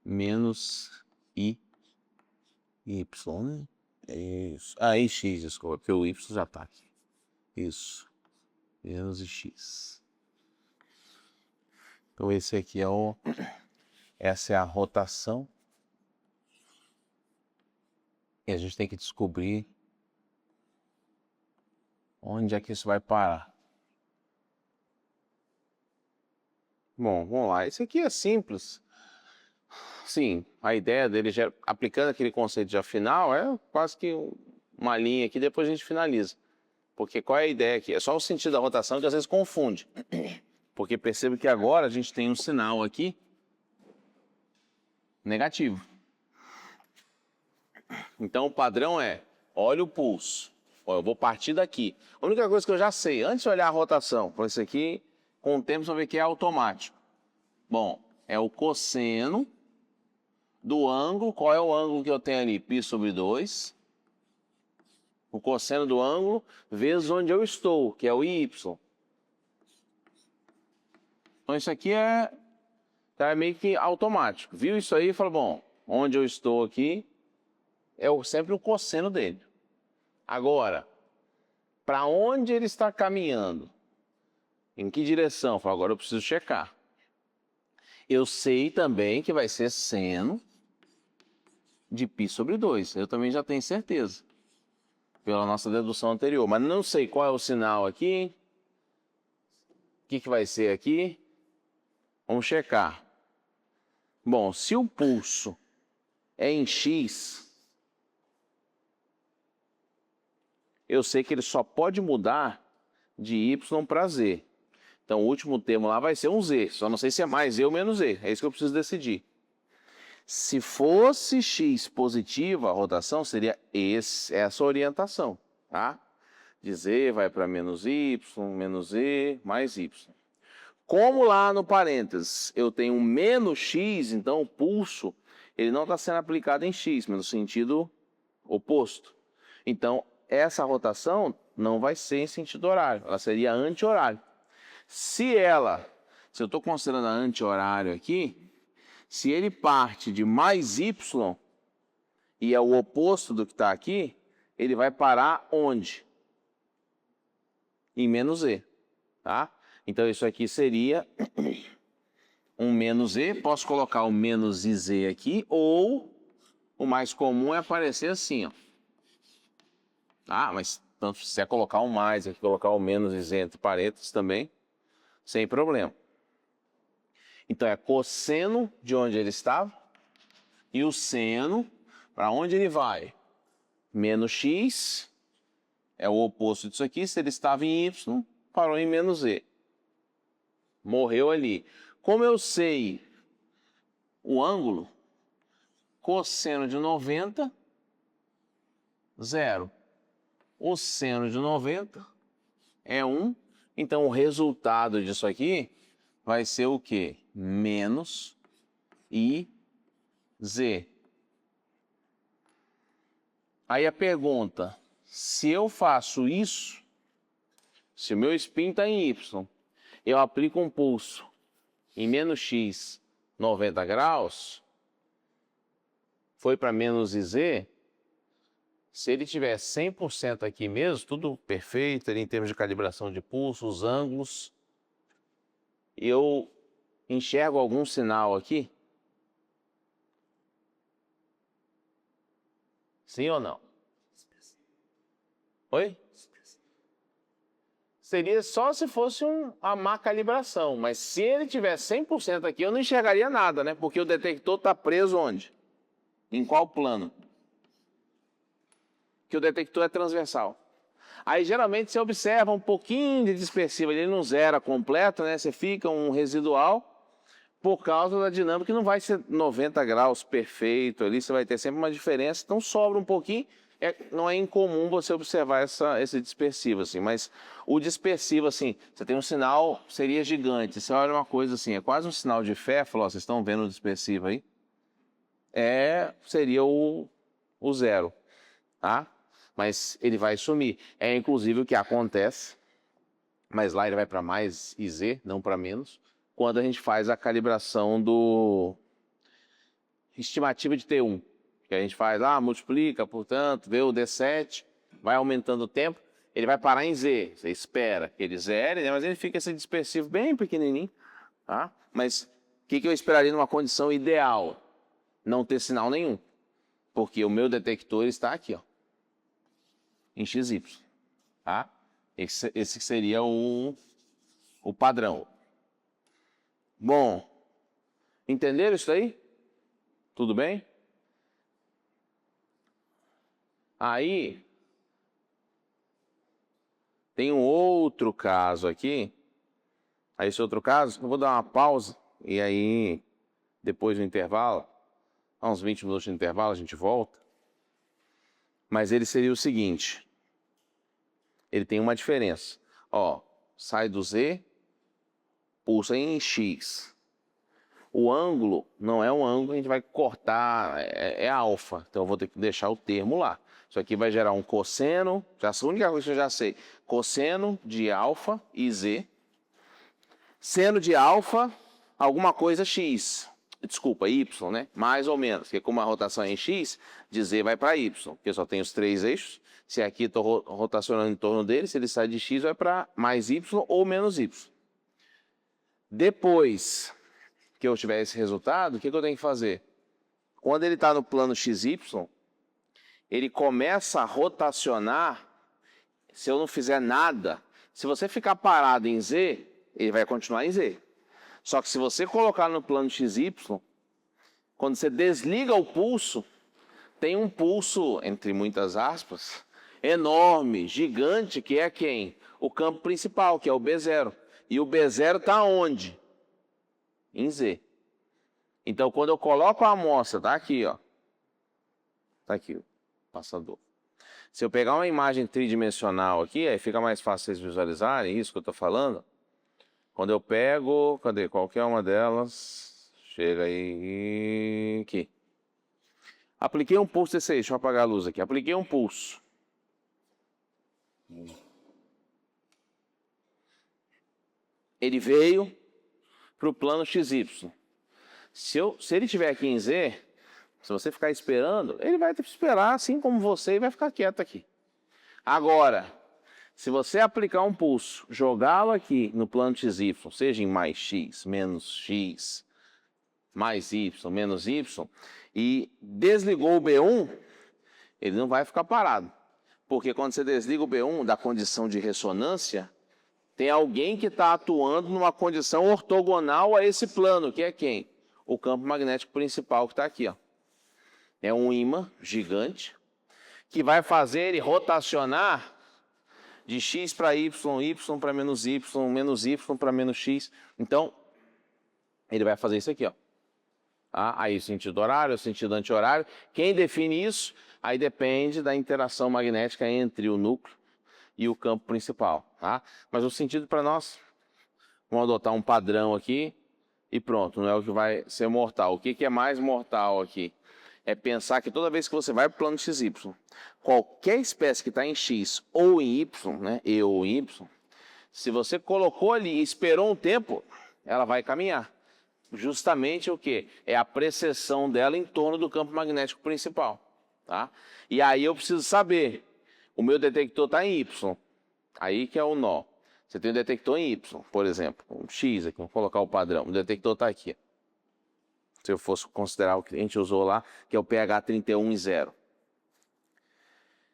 menos y, né? Isso. Aí x, desculpa, porque o y já está aqui. Isso. Menos x. Então esse aqui essa é a rotação. E a gente tem que descobrir onde é que isso vai parar. Bom, vamos lá. Esse aqui é simples. Sim, a ideia dele, já, aplicando aquele conceito já final, é quase que uma linha aqui, depois a gente finaliza. Porque qual é a ideia aqui? É só o sentido da rotação que às vezes confunde. Porque perceba que agora a gente tem um sinal aqui negativo. Então o padrão olha o pulso. Ó, eu vou partir daqui. A única coisa que eu já sei, antes de olhar a rotação, por isso aqui, com o tempo você vai ver que é automático. Bom, é o cosseno do ângulo. Qual é o ângulo que eu tenho ali? π sobre 2. O cosseno do ângulo vezes onde eu estou, que é o y. Então isso aqui tá meio que automático. Viu isso aí e fala, bom, onde eu estou aqui é sempre o cosseno dele. Agora, para onde ele está caminhando? Em que direção? Fala, agora eu preciso checar. Eu sei também que vai ser seno de π sobre 2. Eu também já tenho certeza. Pela nossa dedução anterior. Mas não sei qual é o sinal aqui. O que vai ser aqui? Vamos checar. Bom, se o pulso é em x, eu sei que ele só pode mudar de y para z. Então o último termo lá vai ser um z. Só não sei se é mais z ou menos z. É isso que eu preciso decidir. Se fosse x positiva, a rotação seria essa orientação, tá? De z vai para menos y, mais y. Como lá no parênteses eu tenho um menos x, então o pulso ele não está sendo aplicado em x, mas no sentido oposto. Então essa rotação não vai ser em sentido horário, ela seria anti-horário. Se eu estou considerando a anti-horário aqui, se ele parte de mais y e é o oposto do que está aqui, ele vai parar onde? Em menos z, tá? Então isso aqui seria um menos z, posso colocar o menos iz aqui, ou o mais comum é aparecer assim, ó. Ah, mas tanto se você colocar o mais aqui, colocar o menos iz entre parênteses também, sem problema. Então é cosseno de onde ele estava e o seno, para onde ele vai? Menos x, é o oposto disso aqui, se ele estava em y, parou em menos z. Morreu ali. Como eu sei o ângulo, cosseno de 90, 0. O seno de 90 é 1. Então o resultado disso aqui vai ser o quê? Menos iz. Aí a pergunta, se eu faço isso, se o meu spin está em y, eu aplico um pulso em menos x 90 graus, foi para menos iz, se ele tiver 100% aqui mesmo, tudo perfeito, em termos de calibração de pulso, os ângulos, eu enxergo algum sinal aqui? Sim ou não? Oi? Seria só se fosse a má calibração, mas se ele tiver 100% aqui, eu não enxergaria nada, né? Porque o detector está preso onde? Em qual plano? Que o detector é transversal. Aí geralmente você observa um pouquinho de dispersivo, ele não zera completo, né? Você fica um residual por causa da dinâmica que não vai ser 90 graus perfeito ali, você vai ter sempre uma diferença, então sobra um pouquinho. Não é incomum você observar esse dispersivo, assim, mas o dispersivo, assim, você tem um sinal, seria gigante. Você olha uma coisa assim, é quase um sinal de fé, falou, vocês estão vendo o dispersivo aí? Seria o zero, tá? Mas ele vai sumir. É inclusive o que acontece, mas lá ele vai para mais iz, não para menos, quando a gente faz a calibração do estimativa de T1. Que a gente faz lá, multiplica, portanto, vê o D7, vai aumentando o tempo, ele vai parar em Z. Você espera que ele zere, né? Mas ele fica esse dispersivo bem pequenininho, tá? Mas o que eu esperaria numa condição ideal? Não ter sinal nenhum, porque o meu detector está aqui, ó, em XY, tá? Esse seria o padrão. Bom, entenderam isso aí? Tudo bem? Aí, tem um outro caso aqui. Aí esse outro caso, eu vou dar uma pausa e aí, depois do intervalo, há uns 20 minutos de intervalo, a gente volta. Mas ele seria o seguinte, ele tem uma diferença. Ó, sai do Z, pulsa em X. O ângulo não é um ângulo que a gente vai cortar, é alfa. Então eu vou ter que deixar o termo lá. Isso aqui vai gerar um cosseno, a única coisa que eu já sei, cosseno de alfa e Z. Seno de alfa, alguma coisa x. Desculpa, y, né? Mais ou menos, porque como a rotação é em x, de Z vai para y, porque só tem os 3 eixos. Se aqui estou rotacionando em torno dele, se ele sai de x, vai para mais y ou menos y. Depois que eu tiver esse resultado, o que eu tenho que fazer? Quando ele está no plano XY, ele começa a rotacionar, se eu não fizer nada, se você ficar parado em Z, ele vai continuar em Z. Só que se você colocar no plano XY, quando você desliga o pulso, tem um pulso, entre muitas aspas, enorme, gigante, que é quem? O campo principal, que é o B0. E o B0 está onde? Em Z. Então, quando eu coloco a amostra, tá aqui, ó. Tá aqui, o passador. Se eu pegar uma imagem tridimensional aqui, aí fica mais fácil vocês visualizarem isso que eu estou falando. Quando eu pego, cadê? Qualquer uma delas, chega aí, aqui. Apliquei um pulso desse aí, deixa eu apagar a luz aqui. Apliquei um pulso. ele veio para o plano XY. Se ele estiver aqui em Z, se você ficar esperando, ele vai ter que esperar assim como você e vai ficar quieto aqui. Agora, se você aplicar um pulso, jogá-lo aqui no plano XY, seja em mais X, menos X, mais Y, menos Y, e desligou o B1, ele não vai ficar parado. Porque quando você desliga o B1 da condição de ressonância, tem alguém que está atuando numa condição ortogonal a esse plano, que é quem? O campo magnético principal que está aqui, ó. É um ímã gigante que vai fazer ele rotacionar de X para Y, Y para menos Y para menos X. Então, ele vai fazer isso aqui, ó. Aí o sentido horário, o sentido anti-horário. Quem define isso? Aí depende da interação magnética entre o núcleo e o campo principal, tá? Mas o sentido para nós, vamos adotar um padrão aqui e pronto, não é o que vai ser mortal. O que é mais mortal aqui? É pensar que toda vez que você vai para o plano XY, qualquer espécie que está em X ou em Y, né, E ou em Y, se você colocou ali e esperou um tempo, ela vai caminhar. Justamente o que? É a precessão dela em torno do campo magnético principal. Tá? E aí eu preciso saber, o meu detector está em Y, aí que é o nó. Você tem um detector em Y, por exemplo, um X aqui, vamos colocar o padrão, o detector está aqui. Se eu fosse considerar o que a gente usou lá, que é o pH 31 em 0.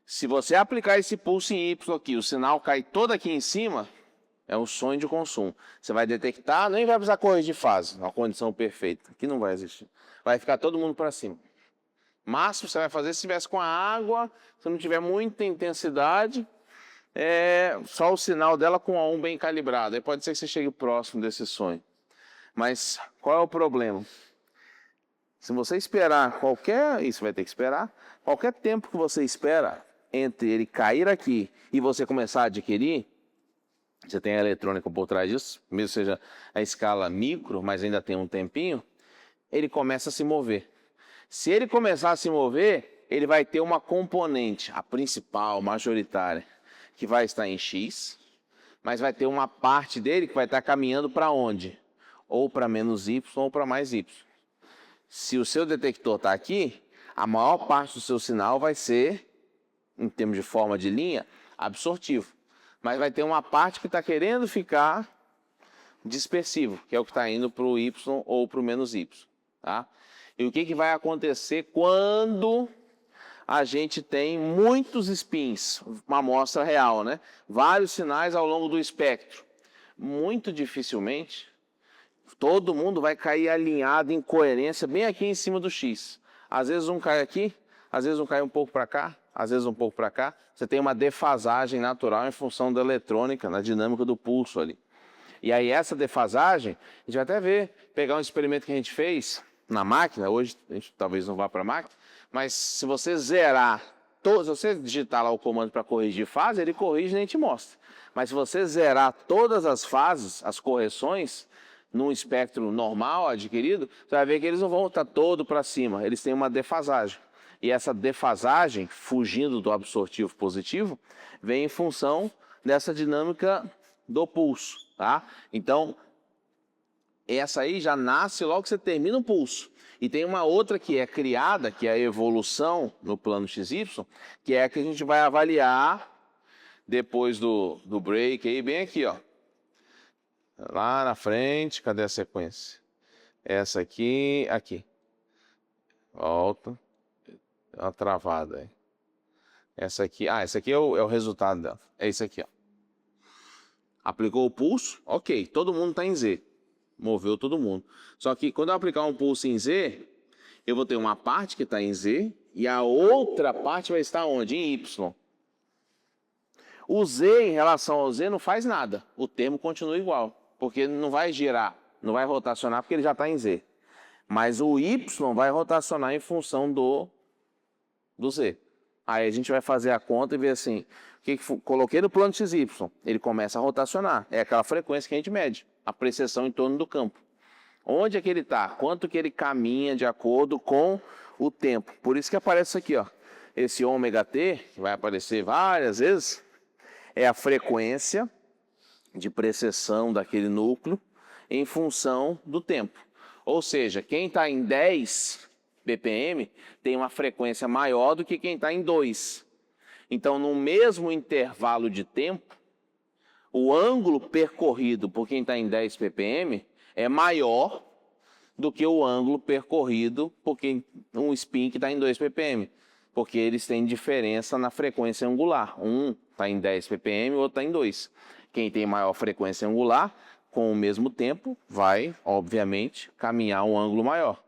Se você aplicar esse pulso em Y aqui, o sinal cai todo aqui em cima, é um sonho de consumo. Você vai detectar, nem vai precisar corrigir fase, uma condição perfeita, que não vai existir. Vai ficar todo mundo para cima. Máximo você vai fazer se tivesse com a água, se não tiver muita intensidade, só o sinal dela com a 1 bem calibrado. Aí pode ser que você chegue próximo desse sonho. Mas qual é o problema? Se você esperar isso vai ter que esperar, qualquer tempo que você espera entre ele cair aqui e você começar a adquirir, você tem a eletrônica por trás disso, mesmo seja a escala micro, mas ainda tem um tempinho, ele começa a se mover. Se ele começar a se mover, ele vai ter uma componente, a principal, majoritária, que vai estar em X, mas vai ter uma parte dele que vai estar caminhando para onde? Ou para menos Y ou para mais Y. Se o seu detector está aqui, a maior parte do seu sinal vai ser, em termos de forma de linha, absortivo. Mas vai ter uma parte que está querendo ficar dispersivo, que é o que está indo para o Y ou para o menos Y. Tá? E o que vai acontecer quando a gente tem muitos spins, uma amostra real, né? Vários sinais ao longo do espectro. Muito dificilmente, todo mundo vai cair alinhado em coerência bem aqui em cima do X. Às vezes um cai aqui, às vezes um cai um pouco para cá, às vezes um pouco para cá. Você tem uma defasagem natural em função da eletrônica, na dinâmica do pulso ali. E aí essa defasagem, a gente vai até ver, pegar um experimento que a gente fez na máquina, hoje a gente talvez não vá para a máquina, mas se você zerar, se você digitar lá o comando para corrigir fase, ele corrige e nem te mostra. Mas se você zerar todas as fases, as correções, num espectro normal, adquirido, você vai ver que eles não vão estar todo para cima, eles têm uma defasagem. E essa defasagem, fugindo do absortivo positivo, vem em função dessa dinâmica do pulso, tá? Então, essa aí já nasce logo que você termina o pulso. E tem uma outra que é criada, que é a evolução no plano XY, que é a que a gente vai avaliar depois do break, aí bem aqui, ó. Lá na frente, cadê a sequência? Essa aqui, aqui. Volta. Uma travada aí. Essa aqui, essa aqui é o resultado dela. É isso aqui, ó. Aplicou o pulso, ok, todo mundo está em Z. Moveu todo mundo. Só que quando eu aplicar um pulso em Z, eu vou ter uma parte que está em Z e a outra parte vai estar onde? Em Y. O Z em relação ao Z não faz nada. O termo continua igual. Porque não vai girar, não vai rotacionar porque ele já está em Z. Mas o Y vai rotacionar em função do Z. Aí a gente vai fazer a conta e ver assim, coloquei no plano XY, ele começa a rotacionar. É aquela frequência que a gente mede, a precessão em torno do campo. Onde é que ele está? Quanto que ele caminha de acordo com o tempo. Por isso que aparece isso aqui, ó. Esse ômega T, que vai aparecer várias vezes, é a frequência de precessão daquele núcleo em função do tempo. Ou seja, quem está em 10 ppm tem uma frequência maior do que quem está em 2. Então, no mesmo intervalo de tempo, o ângulo percorrido por quem está em 10 ppm é maior do que o ângulo percorrido por quem um spin que está em 2 ppm, porque eles têm diferença na frequência angular. Um está em 10 ppm, o outro está em 2. Quem tem maior frequência angular, com o mesmo tempo, vai, obviamente, caminhar um ângulo maior.